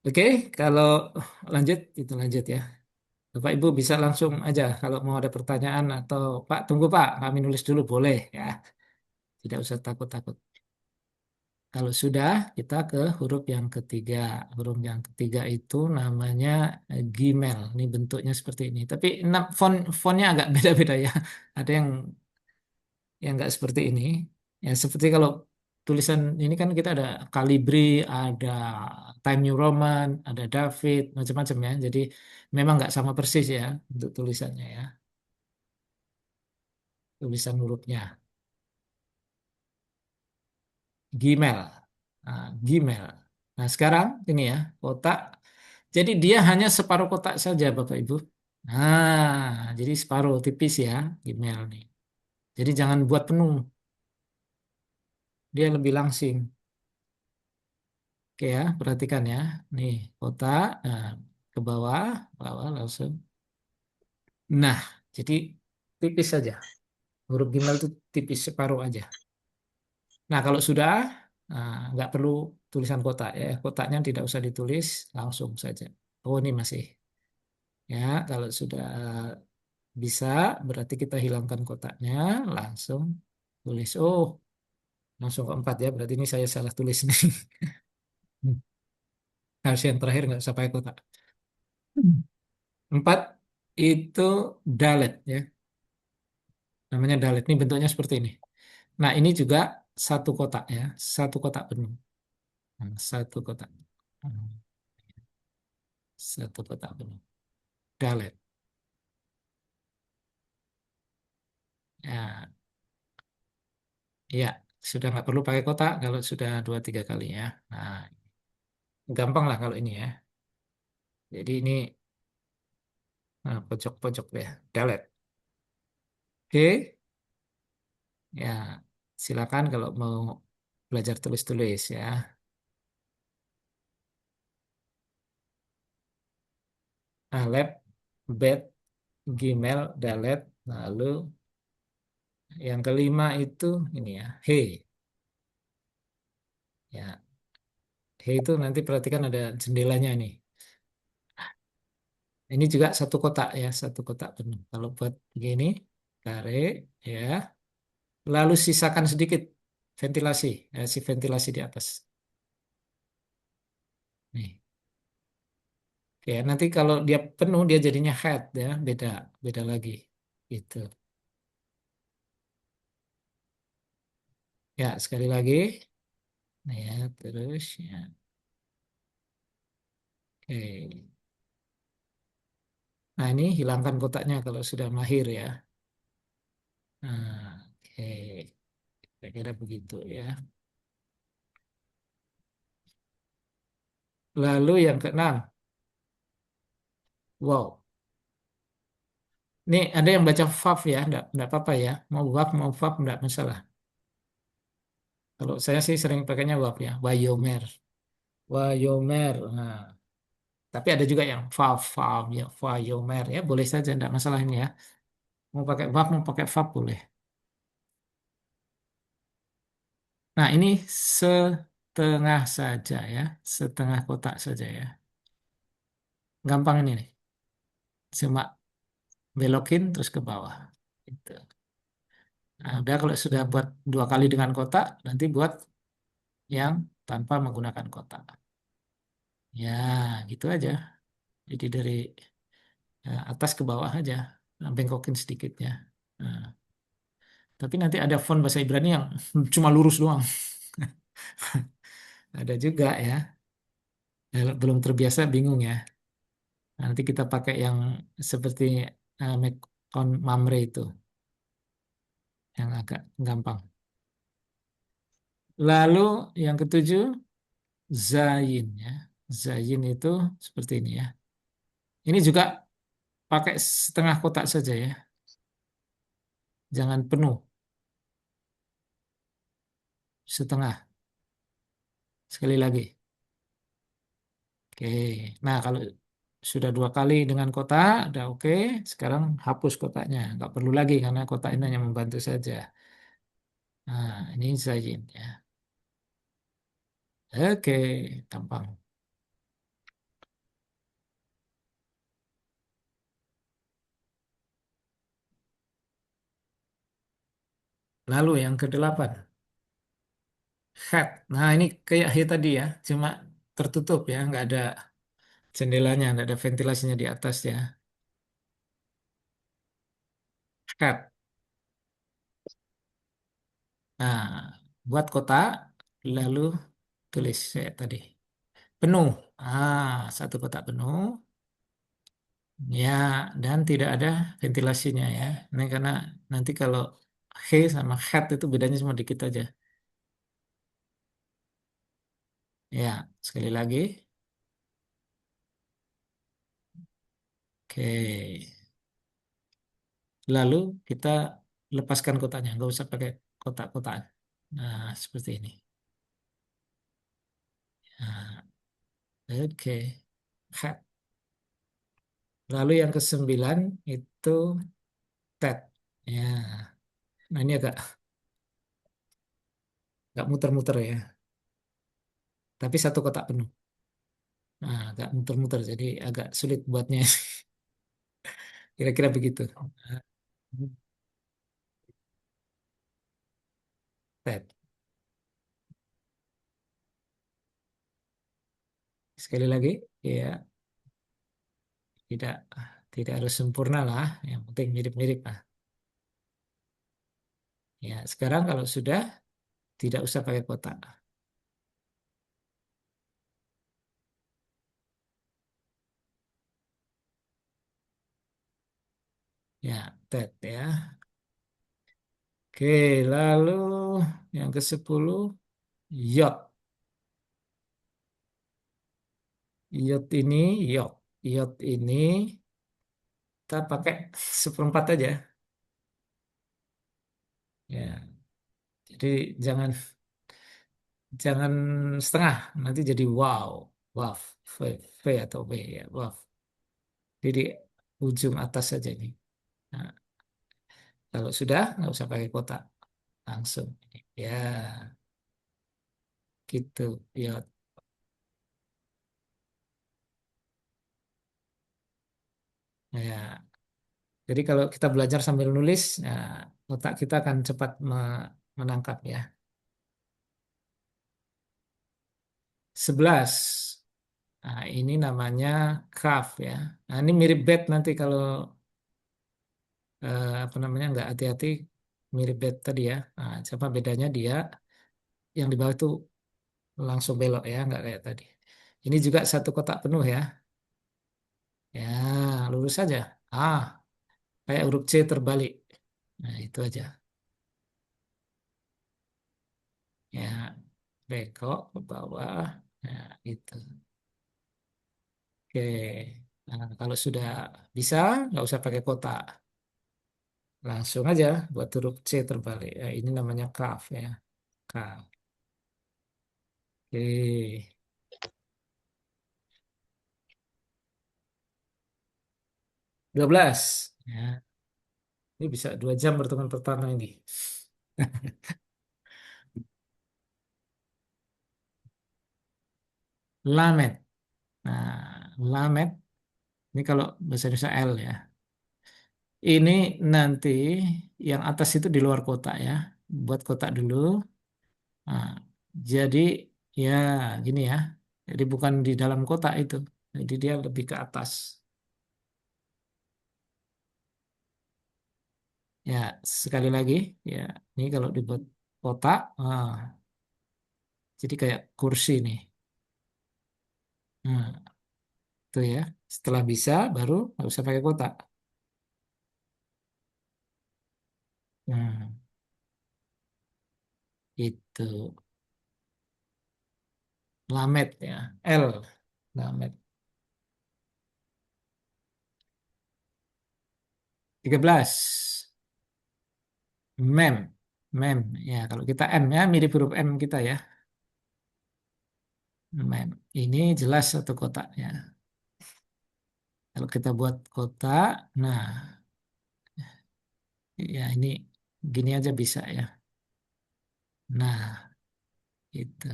Oke, kalau lanjut, itu lanjut ya. Bapak Ibu bisa langsung aja kalau mau ada pertanyaan atau Pak, tunggu Pak, kami nulis dulu boleh ya. Tidak usah takut-takut. Kalau sudah, kita ke huruf yang ketiga. Huruf yang ketiga itu namanya Gmail. Ini bentuknya seperti ini. Tapi fontnya agak beda-beda ya. Ada yang nggak seperti ini. Ya seperti kalau tulisan ini kan kita ada Calibri, ada Time New Roman, ada David, macam-macam ya. Jadi memang nggak sama persis ya untuk tulisannya ya, tulisan hurufnya. Gmail. Nah, Gmail. Nah sekarang ini ya kotak. Jadi dia hanya separuh kotak saja Bapak Ibu. Nah, jadi separuh tipis ya Gmail nih. Jadi jangan buat penuh. Dia lebih langsing. Oke ya, perhatikan ya. Nih, kotak nah, ke bawah, bawah langsung. Nah, jadi tipis saja. Huruf Gmail itu tipis separuh aja. Nah, kalau sudah, nah, nggak perlu tulisan kotak ya. Kotaknya tidak usah ditulis, langsung saja. Oh, ini masih. Ya, kalau sudah bisa, berarti kita hilangkan kotaknya, langsung tulis. Oh, langsung keempat ya. Berarti ini saya salah tulis nih. Harus yang terakhir nggak usah pakai kotak. Empat itu dalet ya. Namanya dalet. Ini bentuknya seperti ini. Nah, ini juga satu kotak ya. Satu kotak penuh. Nah, satu kotak. Hmm, Satu kotak penuh. Dalet. Ya, ya. Sudah nggak perlu pakai kotak kalau sudah dua tiga kali ya. Nah, gampang lah kalau ini ya. Jadi ini nah, pojok-pojok deh. Dalet. Oke. Ya, silakan kalau mau belajar tulis-tulis ya. Alep, bet, gmail, dalet. Lalu yang kelima itu ini ya, he. Ya, he itu nanti perhatikan ada jendelanya nih. Ini juga satu kotak ya, satu kotak penuh. Kalau buat begini, tarik ya. Lalu sisakan sedikit ventilasi, ya, si ventilasi di atas. Nih. Oke, nanti kalau dia penuh dia jadinya head ya, beda, beda lagi. Gitu. Ya, sekali lagi. Nah, ya, terus ya. Oke. Nah, ini hilangkan kotaknya kalau sudah mahir ya. Nah, oke. Kira-kira begitu ya. Lalu yang keenam. Wow. Ini ada yang baca vav ya, enggak apa-apa ya. Mau vav, enggak masalah. Kalau saya sih sering pakainya vav ya. Wayomer. Wayomer. Nah, tapi ada juga yang vav, vav ya. Wayomer ya. Boleh saja, enggak masalah ini ya. Mau pakai vav, mau pakai vav boleh. Nah, ini setengah saja ya, setengah kotak saja ya. Gampang ini nih, cuma belokin terus ke bawah. Gitu. Nah, udah kalau sudah buat 2 kali dengan kotak, nanti buat yang tanpa menggunakan kotak. Ya, gitu aja. Jadi dari atas ke bawah aja, bengkokin sedikitnya. Nah, tapi nanti ada font bahasa Ibrani yang cuma lurus doang. Ada juga ya. Belum terbiasa bingung ya. Nanti kita pakai yang seperti Mekon Mamre itu, yang agak gampang. Lalu yang ketujuh, Zayin ya. Zayin itu seperti ini ya. Ini juga pakai setengah kotak saja ya. Jangan penuh, setengah. Sekali lagi. Oke. Nah, kalau sudah 2 kali dengan kotak, udah oke. Sekarang hapus kotaknya. Nggak perlu lagi karena kotak ini hanya membantu saja. Nah, ini Zayin ya. Oke, gampang. Lalu yang ke-8, hat. Nah, ini kayak he tadi ya, cuma tertutup ya, nggak ada jendelanya, nggak ada ventilasinya di atas ya. Hat. Nah, buat kotak, lalu tulis saya tadi. Penuh. Satu kotak penuh. Ya, dan tidak ada ventilasinya ya. Ini karena nanti kalau he sama hat itu bedanya cuma dikit aja. Ya, sekali lagi. Oke. Lalu kita lepaskan kotaknya, nggak usah pakai kotak-kotakan. Nah, seperti ini. Nah, oke. Hat. Lalu yang ke-9 itu tab. Ya, nah ini agak muter-muter ya. Tapi satu kotak penuh. Nah, agak muter-muter, jadi agak sulit buatnya. Kira-kira begitu. Nah, tab. Sekali lagi, ya tidak tidak harus sempurna lah. Yang penting mirip-mirip lah. Ya, sekarang kalau sudah tidak usah pakai kotak. Ya, tab ya. Oke, lalu yang ke-10, yacht. Yacht ini, yacht. Yacht ini kita pakai seperempat aja. Ya, jadi jangan jangan setengah, nanti jadi wow, waf, v atau w ya, waf. Jadi ujung atas saja ini. Nah, kalau sudah nggak usah pakai kotak, langsung. Ya, gitu. Yacht. Ya, jadi kalau kita belajar sambil nulis, nah, otak kita akan cepat menangkap ya. 11. Nah, ini namanya calf ya. Nah, ini mirip bed nanti kalau apa namanya nggak hati-hati mirip bed tadi ya. Nah, coba bedanya dia yang di bawah itu langsung belok ya, nggak kayak tadi. Ini juga satu kotak penuh ya. Ya, lurus saja. Ah, kayak huruf C terbalik. Nah, itu aja. Ya, bekok ke bawah. Nah, itu. Oke. Nah, kalau sudah bisa, nggak usah pakai kotak. Langsung aja buat huruf C terbalik. Ya, ini namanya calf ya. Calf. Oke. 12. Ya, ini bisa 2 jam pertemuan pertama ini. Lamet. Nah, lamet ini kalau bahasa Indonesia L ya. Ini nanti yang atas itu di luar kotak ya. Buat kotak dulu. Nah, jadi ya gini ya. Jadi bukan di dalam kotak itu. Jadi dia lebih ke atas. Ya, sekali lagi ya. Ini kalau dibuat kotak, jadi kayak kursi nih. Nah, itu ya. Setelah bisa, baru nggak usah pakai kotak. Nah, itu lamet ya. L, lamet. 13. Mem. Mem. Ya, kalau kita M ya, mirip huruf M kita ya. Mem. Ini jelas satu kotaknya. Kalau kita buat kotak, nah, ya ini gini aja bisa ya. Nah, itu.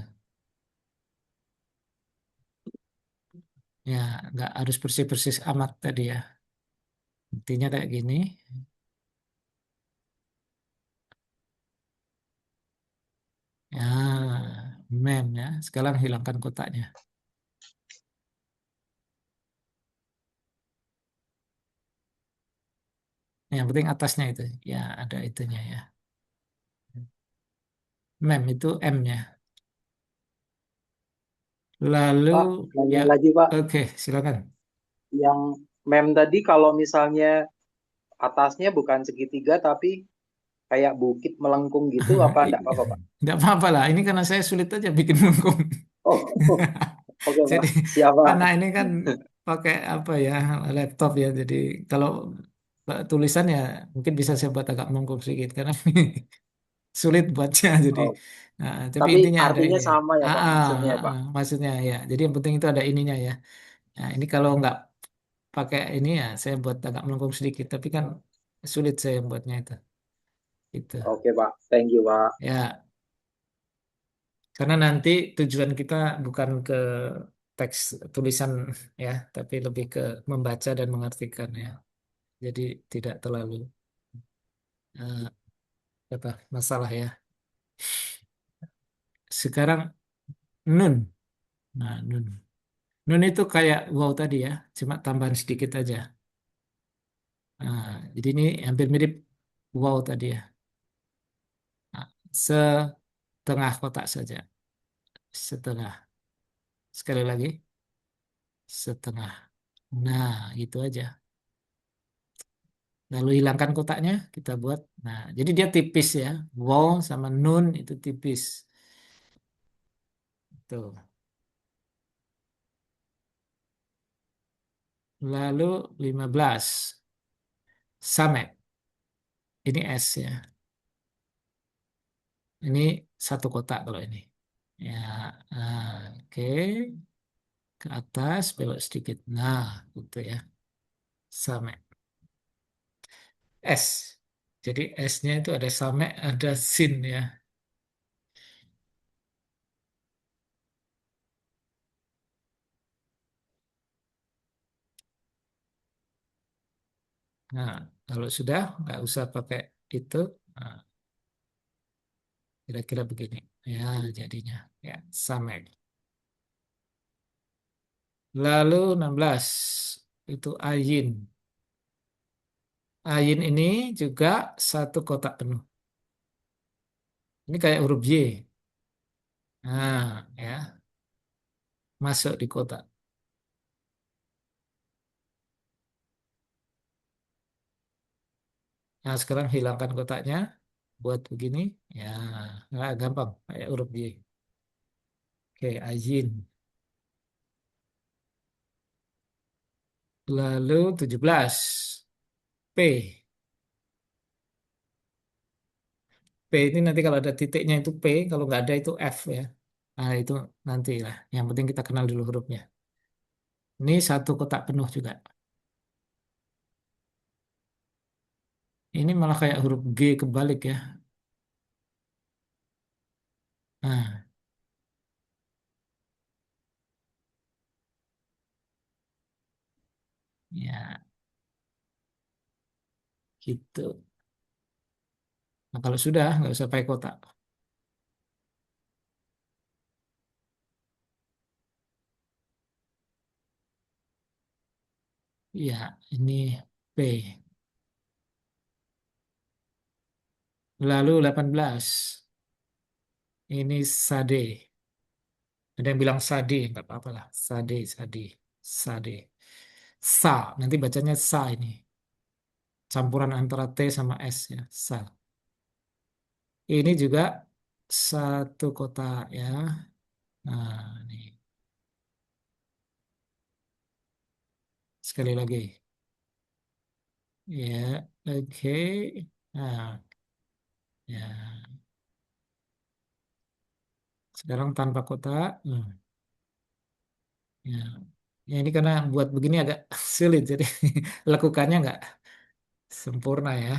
Ya, nggak harus persis-persis amat tadi ya. Intinya kayak gini. Ya, mem ya. Sekarang hilangkan kotaknya. Yang penting atasnya itu. Ya, ada itunya ya. Mem itu M-nya. Lalu Pak, nanya ya, lagi Pak, oke, silakan. yang mem tadi kalau misalnya atasnya bukan segitiga tapi kayak bukit melengkung gitu, apa enggak apa-apa Pak? Nggak apa-apa lah. Ini karena saya sulit aja bikin melengkung. Oh, oke Pak, Jadi siap Pak. karena ini kan pakai apa ya laptop ya. Jadi kalau tulisan ya mungkin bisa saya buat agak melengkung sedikit karena sulit buatnya. Jadi Oh, tapi tapi intinya ada artinya ini. sama ya Pak, maksudnya ya Pak. Maksudnya ya. Jadi yang penting itu ada ininya ya. Nah, ini kalau nggak pakai ini ya saya buat agak melengkung sedikit. Tapi kan sulit saya buatnya itu. Itu. Oke Pak, thank you Pak. Ya. Karena nanti tujuan kita bukan ke teks tulisan ya, tapi lebih ke membaca dan mengartikan ya. Jadi tidak terlalu eh, apa masalah ya. Sekarang nun. Nah, nun. Nun itu kayak wow tadi ya, cuma tambahan sedikit aja. Nah, jadi ini hampir mirip wow tadi ya. Nah, setengah kotak saja. Setengah. Sekali lagi, setengah. Nah, gitu aja. Lalu hilangkan kotaknya, kita buat. Nah, jadi dia tipis ya. Wow sama nun itu tipis. Tuh. Lalu 15. Samet. Ini S ya. Ini satu kotak kalau ini. Ya, oke. Ke atas, belok sedikit. Nah, gitu ya. Samet. S. Jadi S-nya itu ada samet, ada sin ya. Nah, kalau sudah, nggak usah pakai itu. Nah, kira-kira begini. Ya, jadinya. Ya, samet. Lalu 16 itu ayin. Ayin ini juga satu kotak penuh. Ini kayak huruf Y. Nah, ya, masuk di kotak. Nah, sekarang hilangkan kotaknya. Buat begini. Ya, nah, gampang. Kayak huruf Y. Oke, ayin. Lalu 17. P. P ini nanti kalau ada titiknya itu P. Kalau nggak ada itu F ya. Nah, itu nanti lah. Yang penting kita kenal dulu hurufnya. Ini satu kotak penuh juga. Ini malah kayak huruf G kebalik ya. Nah, Ya, gitu. Nah, kalau sudah, nggak usah pakai kotak. Ya, ini P. Lalu 18. Ini Sade. Ada yang bilang Sade, nggak apa-apa lah. Sade, Sade, Sade. Sa, nanti bacanya sa ini. Campuran antara T sama S ya, sa. Ini juga satu kotak ya. Nah, ini sekali lagi. Ya, oke. Nah, ya. Sekarang tanpa kotak. Ya. Ya, ini karena buat begini agak sulit, jadi lakukannya nggak sempurna ya.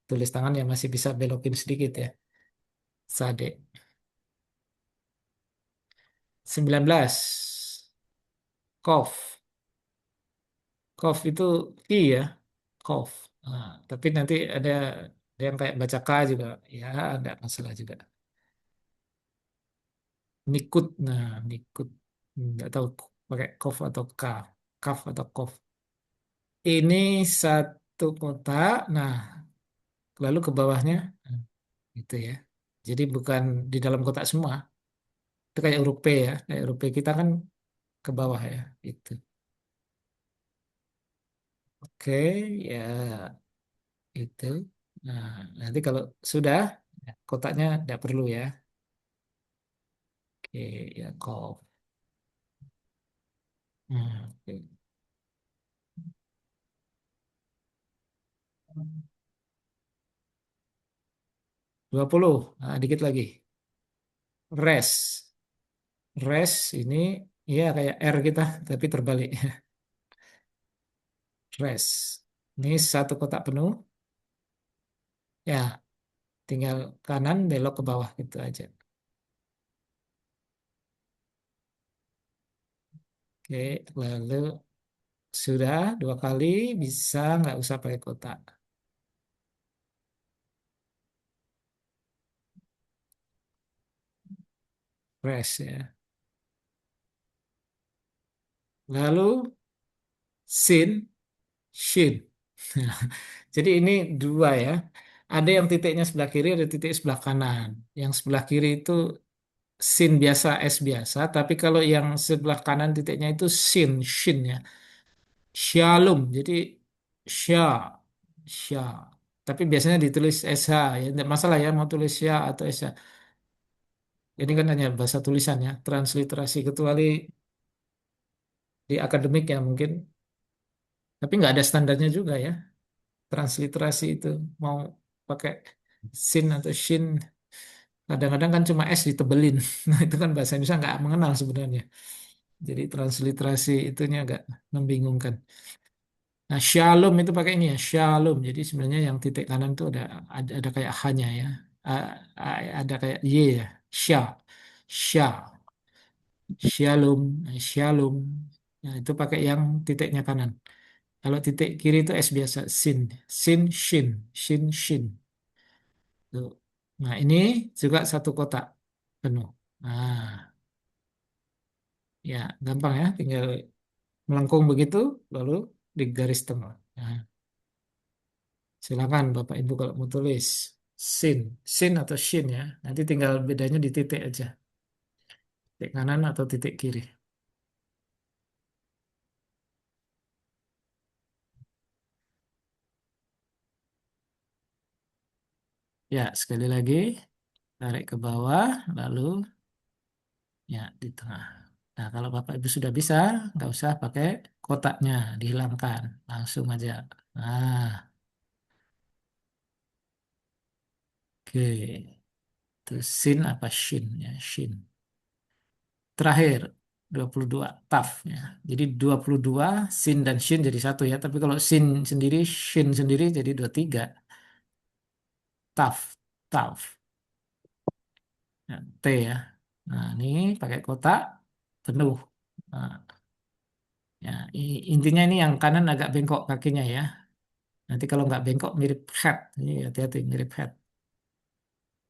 Tulis tangan ya masih bisa belokin sedikit ya. Sade. 19. Kof. Kof itu I ya. Kof. Nah, tapi nanti ada yang kayak baca K juga. Ya, ada masalah juga. Nikut. Nah, nikut. Nggak tahu pakai kof atau K. Kaf atau kof. Ini satu kotak. Nah, lalu ke bawahnya. Nah, gitu ya. Jadi bukan di dalam kotak semua. Itu kayak huruf P ya. Kayak huruf P kita kan ke bawah ya. Itu. Oke, ya itu. Nah, nanti kalau sudah, ya, kotaknya tidak perlu ya. Oke, ya call. Oke. 20. Nah, dikit lagi. Res. Res ini ya kayak R kita, tapi terbalik. Res. Ini satu kotak penuh. Ya, tinggal kanan belok ke bawah gitu aja. Oke, lalu sudah 2 kali, bisa nggak usah pakai kotak. Res ya. Lalu sin, shin. Jadi ini dua ya. Ada yang titiknya sebelah kiri, ada titik sebelah kanan. Yang sebelah kiri itu sin biasa, S biasa. Tapi kalau yang sebelah kanan titiknya itu sin, shin ya. Shalom. Jadi sya, sya. Tapi biasanya ditulis SH ya. Tidak masalah ya mau tulis sya atau SH. Ini kan hanya bahasa tulisan ya. Transliterasi kecuali di akademik ya mungkin. Tapi nggak ada standarnya juga ya. Transliterasi itu mau pakai sin atau shin. Kadang-kadang kan cuma S ditebelin. Nah, itu kan bahasa Indonesia nggak mengenal sebenarnya. Jadi transliterasi itunya agak membingungkan. Nah, shalom itu pakai ini ya, shalom. Jadi sebenarnya yang titik kanan itu ada kayak hanya ya. Ada kayak Y ya, sha, sha, shalom, shalom. Nah, itu pakai yang titiknya kanan. Kalau titik kiri itu S biasa, sin, sin, shin, shin, shin. Tuh. Nah, ini juga satu kotak penuh. Nah, ya gampang ya, tinggal melengkung begitu, lalu di garis tengah. Nah, silakan Bapak Ibu kalau mau tulis sin, sin atau shin ya. Nanti tinggal bedanya di titik aja, titik kanan atau titik kiri. Ya, sekali lagi tarik ke bawah, lalu ya di tengah. Nah, kalau Bapak Ibu sudah bisa, nggak usah pakai kotaknya, dihilangkan, langsung aja. Nah, oke. Itu sin apa shin ya, shin. Terakhir 22 taf ya. Jadi 22 sin dan shin jadi satu ya. Tapi kalau sin sendiri, shin sendiri jadi 23. Taf, taf. Ya, T ya. Nah, ini pakai kotak penuh. Nah, Ya, intinya ini yang kanan agak bengkok kakinya ya. Nanti kalau nggak bengkok mirip head. Ini hati-hati mirip head.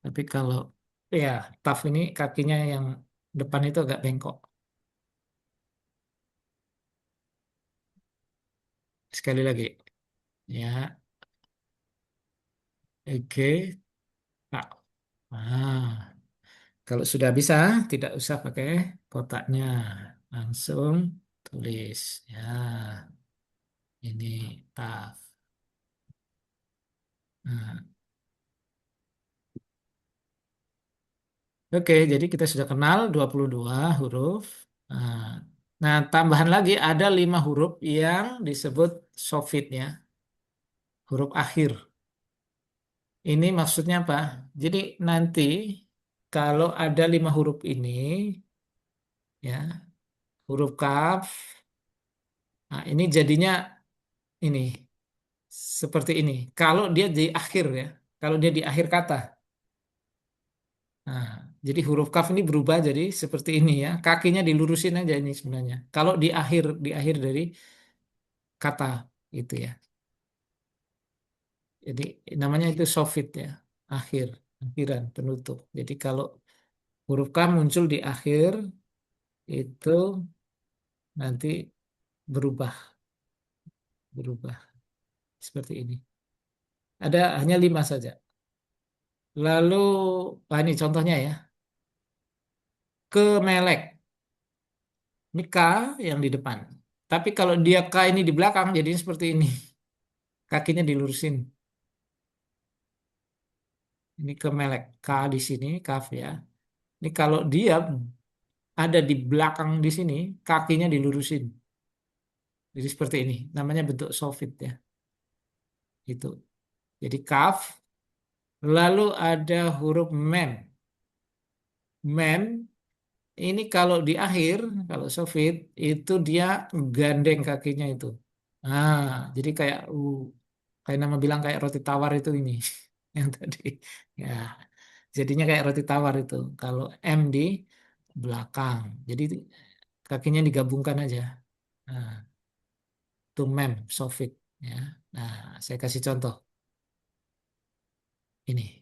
Tapi kalau ya tough ini kakinya yang depan itu agak bengkok. Sekali lagi. Ya, oke. Nah, ah, kalau sudah bisa, tidak usah pakai kotaknya. Langsung tulis. Ya, ini tough. Nah, oke, jadi kita sudah kenal 22 huruf. Nah, nah, tambahan lagi ada 5 huruf yang disebut sofit ya, huruf akhir. Ini maksudnya apa? Jadi nanti kalau ada 5 huruf ini, ya, huruf kaf, nah ini jadinya ini seperti ini. Kalau dia di akhir ya, kalau dia di akhir kata. Nah, jadi huruf kaf ini berubah jadi seperti ini ya. Kakinya dilurusin aja ini sebenarnya. Kalau di akhir dari kata itu ya. Jadi namanya itu sofit ya. Akhir, akhiran, penutup. Jadi kalau huruf K muncul di akhir itu nanti berubah, berubah seperti ini. Ada hanya 5 saja. Lalu, ini contohnya ya. Kemelek. Ini K yang di depan. Tapi kalau dia K ini di belakang, jadinya seperti ini. Kakinya dilurusin. Ini kemelek. K di sini, kaf ya. Ini kalau dia ada di belakang di sini, kakinya dilurusin. Jadi seperti ini. Namanya bentuk sofit ya. Itu. Jadi kaf. Lalu ada huruf mem. Mem ini kalau di akhir, kalau sofit, itu dia gandeng kakinya itu. Nah, jadi kayak nama bilang kayak roti tawar itu ini. Yang tadi. Ya, jadinya kayak roti tawar itu. Kalau M di belakang. Jadi kakinya digabungkan aja. Nah, itu mem, sofit. Ya. Nah, saya kasih contoh. Ini.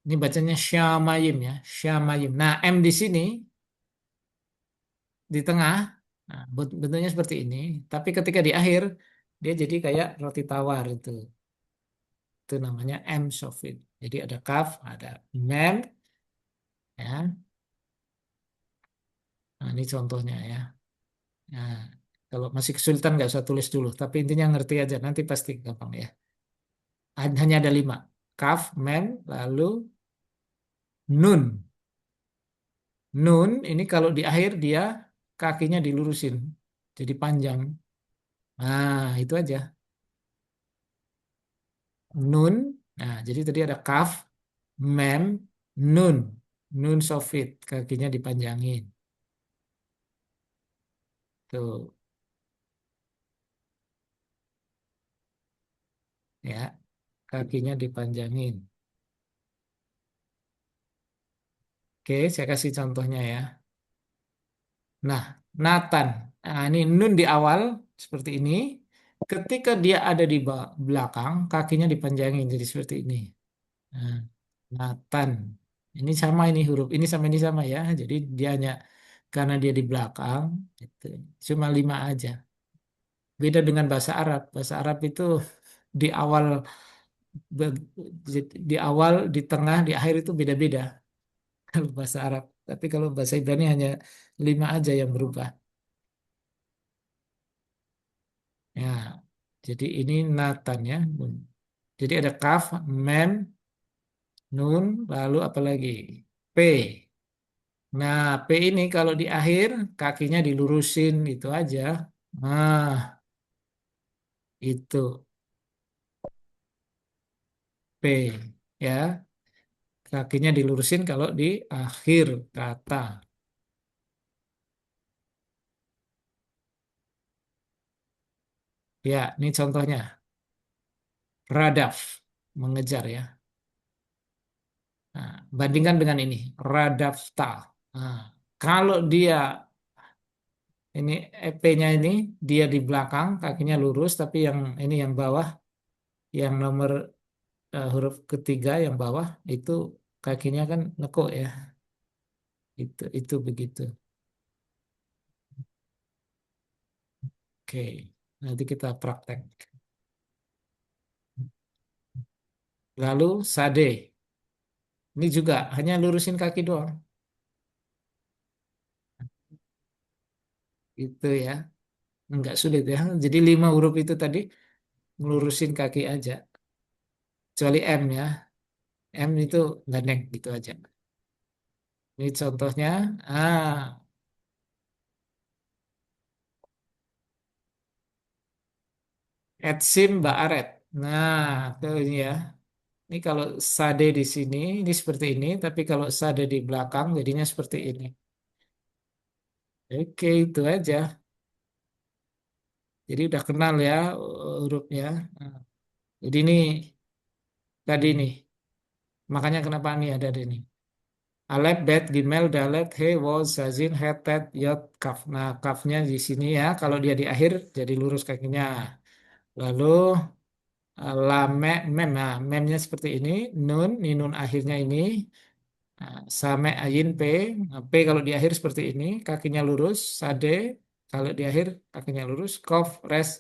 Ini bacanya syamayim ya. Syamayim. Nah, M di sini, di tengah. Nah, bentuknya seperti ini. Tapi ketika di akhir, dia jadi kayak roti tawar itu. Itu namanya M sofit. Jadi ada kaf, ada mem. Ya. Nah, ini contohnya ya. Nah, kalau masih kesulitan nggak usah tulis dulu. Tapi intinya ngerti aja. Nanti pasti gampang ya. Hanya ada 5. Kaf, mem, lalu nun. Nun ini kalau di akhir dia kakinya dilurusin. Jadi panjang. Nah, itu aja. Nun. Nah, jadi tadi ada kaf, mem, nun. Nun sofit. Kakinya dipanjangin. Tuh, ya. Kakinya dipanjangin. Oke, saya kasih contohnya ya. Nah, Nathan. Nah, ini nun di awal seperti ini. Ketika dia ada di belakang, kakinya dipanjangin jadi seperti ini. Nah, Nathan. Ini sama ini huruf ini sama ya. Jadi dia hanya karena dia di belakang, itu cuma 5 aja. Beda dengan bahasa Arab. Bahasa Arab itu di awal, di awal, di tengah, di akhir itu beda-beda kalau bahasa Arab. Tapi kalau bahasa Ibrani hanya 5 aja yang berubah. Ya, jadi ini Nathan ya. Jadi ada kaf, mem, nun, lalu apa lagi? P. Nah, P ini kalau di akhir kakinya dilurusin itu aja. Nah, itu P ya. Kakinya dilurusin kalau di akhir kata. Ya, ini contohnya. Radaf, mengejar ya. Nah, bandingkan dengan ini, radafta. Nah, kalau dia Ini EP-nya ini dia di belakang, kakinya lurus, tapi yang ini yang bawah, yang nomor huruf ketiga yang bawah itu kakinya kan nekuk ya. Itu begitu. Oke, nanti kita praktek. Lalu sade. Ini juga hanya lurusin kaki doang. Itu ya. Enggak sulit ya. Jadi 5 huruf itu tadi ngelurusin kaki aja. Kecuali M ya. M itu gandeng gitu aja. Ini contohnya. Etsim Baaret. Nah, itu ini ya. Ini kalau sade di sini, ini seperti ini. Tapi kalau sade di belakang, jadinya seperti ini. Oke, itu aja. Jadi udah kenal ya hurufnya. Nah, jadi ini tadi nih. Makanya kenapa nih ada di ini. Alef, bet, gimel, dalet, he, waw, zazin, he, tet, yot, kaf. Nah, kafnya di sini ya. Kalau dia di akhir, jadi lurus kakinya. Lalu lame, mem. Nah, memnya seperti ini. Nun, ini nun akhirnya ini. Nah, same, ayin, p. Nah, p kalau di akhir seperti ini. Kakinya lurus. Sade, kalau di akhir kakinya lurus. Kof, res,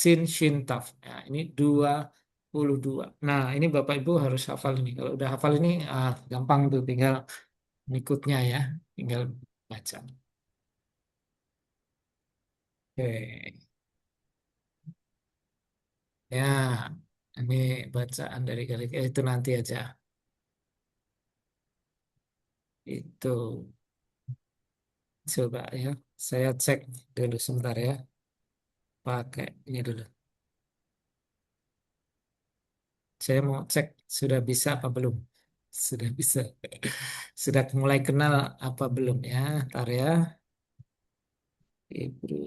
sin, shin, taf. Nah, ini 22. Nah, ini Bapak Ibu harus hafal ini. Kalau udah hafal ini, gampang tuh. Tinggal berikutnya ya, tinggal baca. Oke, ya, ini bacaan dari kali itu nanti aja. Itu coba ya, saya cek dulu sebentar ya, pakai ini dulu. Saya mau cek sudah bisa apa belum? Sudah bisa, sudah mulai kenal apa belum ya? Ntar ya, Ibru.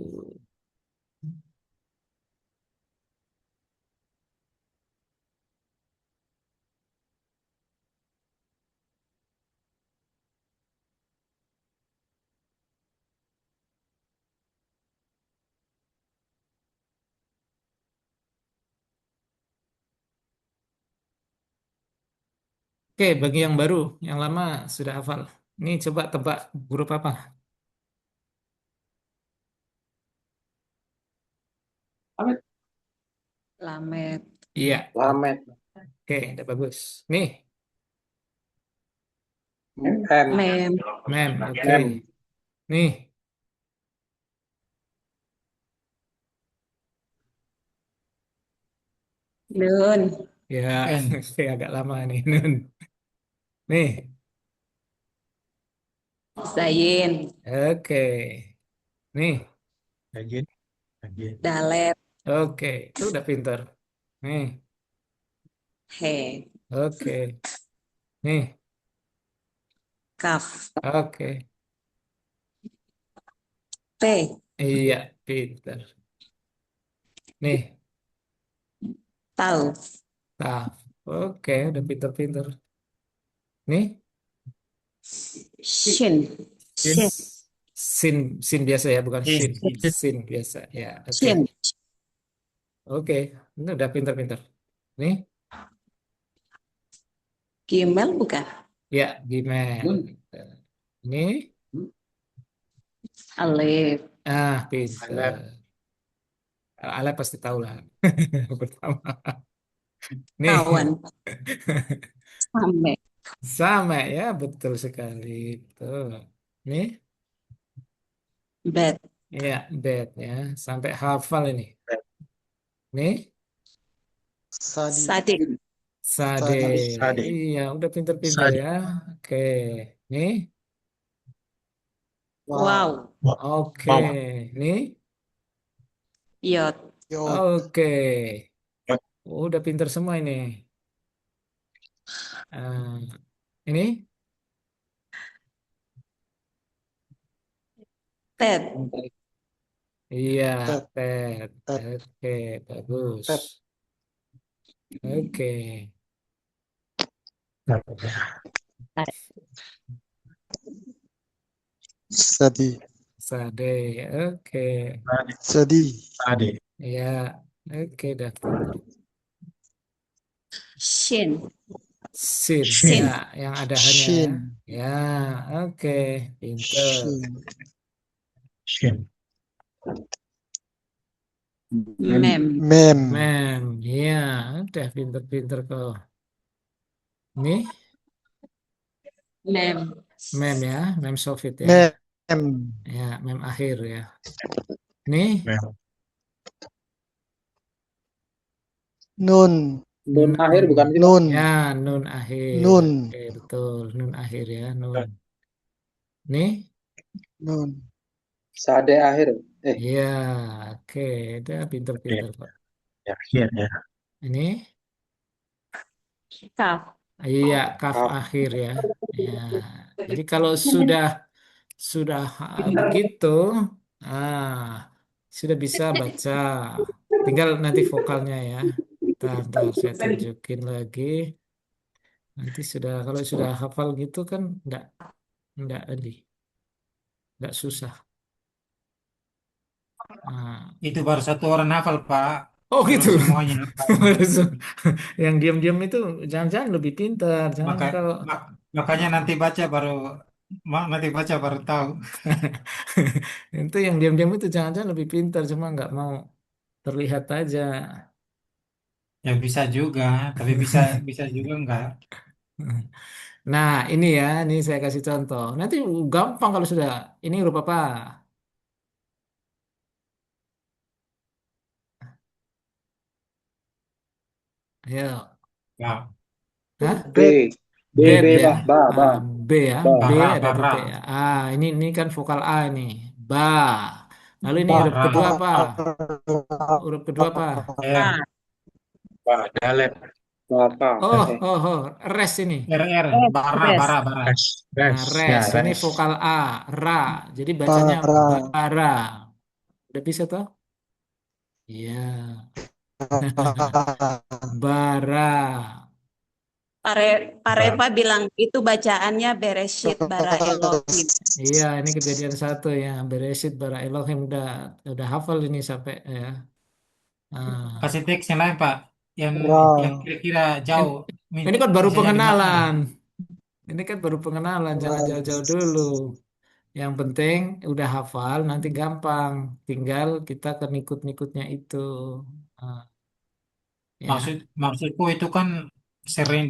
Oke, bagi yang baru, yang lama sudah hafal. Ini coba tebak huruf apa? Lamet. Iya, Lamet. oke, udah bagus. Nih, M. Mem. mem, oke. M. Nih, Nun. ya, N. oke, agak lama nih, Nun. Nih, Zayin. oke. Nih, Dalet. oke. Itu udah pinter. Nih, He. oke. Nih, Kaf. oke. P. Iya, pinter. Nih, Tau. taf. Oke, udah pinter-pinter. Nih, Shin. Shin. sin, sin biasa ya, bukan shin. Shin. Sin biasa, ya. Oke, Shin. oke. Ini udah pinter-pinter. Nih, Gimel bukan? ya, gimana? Ini, Alif. pinter. Ale pasti tahu lah. Pertama. Nih, Kawan. Sampai. sama ya, betul sekali. Tuh. Nih, Bet. ya, bed ya. Sampai hafal ini. Nih, Sadik. sade. Iya, udah pinter-pinter ya. Oke. Nih, Wow. oke. Nih, Yot. oke. Udah pinter semua ini. Ah, ini, Ted. iya, ted. Oke, bagus. Oke. Sade. Oke. Jadi. Ade. Ya. Oke, dah pinter. Shin. Sin. Shin. Ya, yang ada hanya ya. Shin. Ya, oke. Pinter. Shin. Shin. Mem. Mem. Mem. Ya, udah pinter-pinter kok. Nih, Mem. mem ya. Mem Sofit ya. Mem. Ya, mem akhir ya. Nih, Mem. Nun nun. akhir bukan sih, Pak? Nun. Ya, nun akhir. Nun. Oke, betul. Nun akhir ya, nun. Nih, Nun. Sade akhir. ya, oke. Udah pinter-pinter kok. Ya, akhir ya. Ini, Kaf. iya, kaf Kaf. akhir ya. Ya, jadi kalau sudah begitu, ah, sudah bisa baca. Tinggal nanti vokalnya ya. Ntar saya tunjukin lagi. Nanti kalau sudah hafal gitu kan enggak susah. Nah. Itu baru satu orang hafal, Pak. Oh Belum gitu. semuanya hafal. Yang diam-diam itu jangan-jangan lebih pintar. Jangan Maka, kalau makanya nanti baca baru tahu. itu yang diam-diam itu jangan-jangan lebih pintar, cuma nggak mau terlihat aja. Ya bisa juga, tapi bisa bisa juga enggak. Nah, ini saya kasih contoh. Nanti gampang kalau sudah. Ini huruf apa? Ayo. Ya, Hah? B. B, Beb B, ya. ba. B ya. B Ba. ada bara. titik ya. Ini kan vokal A ini. Ba. Lalu ini huruf Bara. kedua apa? Huruf kedua apa? R, Ba. Dalet. Bapak. Oh, res ini. RR, bara. Res. Nah, Res. Ya, res. Ini res. vokal A, ra. Jadi bacanya Para. bara. Udah bisa toh? Iya. Bara. Parepa bilang itu bacaannya Bereshit bara Elohim. Iya, ini kejadian satu ya. Beresit bara Elohim udah hafal ini sampai ya. Nah, Kasih teks yang lain, Pak. Yang Ra. kira-kira ini, jauh. ini kan baru Misalnya di mana? pengenalan. Ini kan baru pengenalan, jangan jauh-jauh Rise. dulu. Yang penting udah hafal, nanti gampang. Tinggal kita ke nikut-nikutnya itu. Nah, Maksud ya. maksudku itu kan sering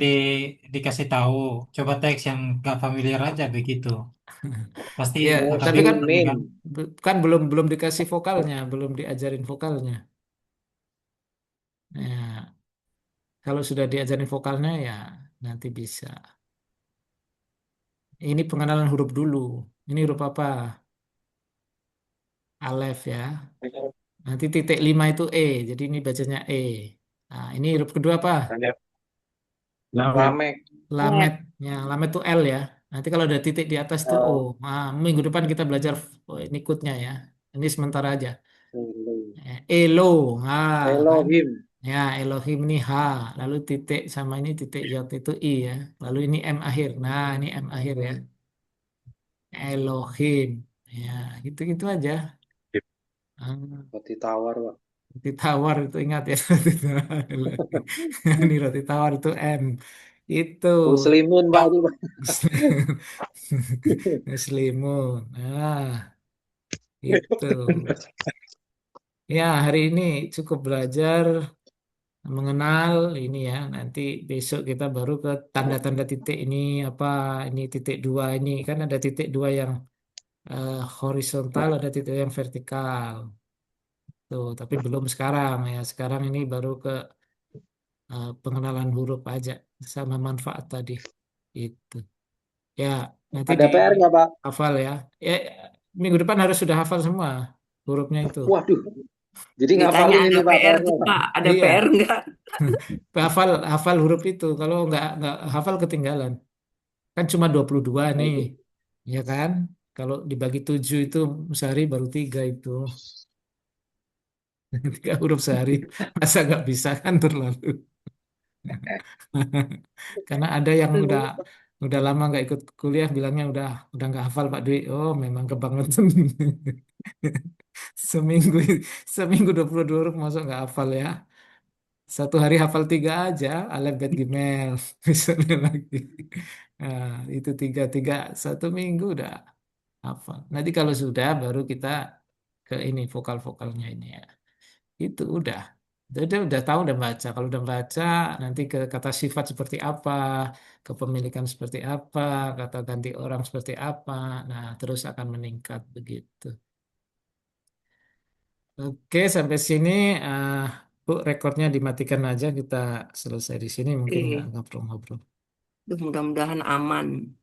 dikasih tahu. Coba teks yang gak familiar aja begitu. Pasti Ya, akan tapi kan bingung nih Min. kan. belum dikasih vokalnya, belum diajarin vokalnya. Ya, kalau sudah diajarin vokalnya ya nanti bisa. Ini pengenalan huruf dulu. Ini huruf apa? Alef ya. Nanti titik 5 itu E. Jadi ini bacanya E. Nah, ini huruf kedua apa? Dalet. Lamet. Lamek. Lamet. Ya, lamet itu L ya. Nanti kalau ada titik di atas itu O. Nah, minggu depan kita belajar nikutnya ya. Ini sementara aja. Elo. Nah, kan? Elohim. Ya, Elohim ini H. Lalu titik sama ini titik J itu I ya. Lalu ini M akhir. Nah, ini M akhir ya. Elohim. Ya, gitu-gitu aja. Ah, Roti tawar, Pak. roti tawar itu ingat ya. Roti tawar. Ini roti tawar itu M. Itu. Muslimun, Pak, itu, Pak. Muslimun. Nah, itu. Ya, hari ini cukup belajar mengenal ini ya. Nanti besok kita baru ke tanda-tanda titik ini apa? Ini titik dua ini kan ada titik dua yang horizontal, ada titik yang vertikal. Tuh, tapi belum sekarang ya. Sekarang ini baru ke pengenalan huruf aja sama manfaat tadi. Itu. Ya, nanti Ada di PR nggak, Pak? hafal ya. Ya, minggu depan harus sudah hafal semua hurufnya itu. Waduh. Jadi Ditanya ngapalin ada ini, Pak, PR PR-nya, tuh Pak. Pak, ada Iya, PR enggak? hafal huruf itu. Kalau nggak hafal ketinggalan. Kan cuma 22 nih, Waduh. ya kan? Kalau dibagi 7 itu sehari baru 3 itu. 3 huruf sehari. Masa nggak bisa kan terlalu. Karena ada yang udah Udah lama nggak ikut kuliah, bilangnya udah nggak hafal Pak Dwi. Oh, memang kebangetan. Seminggu seminggu 22 huruf masuk nggak hafal ya. Satu hari hafal 3 aja, alif bet gimel, misalnya lagi. Nah, itu tiga 1 minggu udah hafal. Nanti kalau sudah baru kita ke ini vokal-vokalnya ini ya. Itu udah. Jadi udah tahu udah baca. Kalau udah baca nanti ke kata sifat seperti apa, kepemilikan seperti apa, kata ganti orang seperti apa. Nah, terus akan meningkat begitu. Oke, sampai sini Bu, rekornya dimatikan aja, kita selesai di sini, mungkin nggak Oke, ngobrol-ngobrol. mudah-mudahan aman.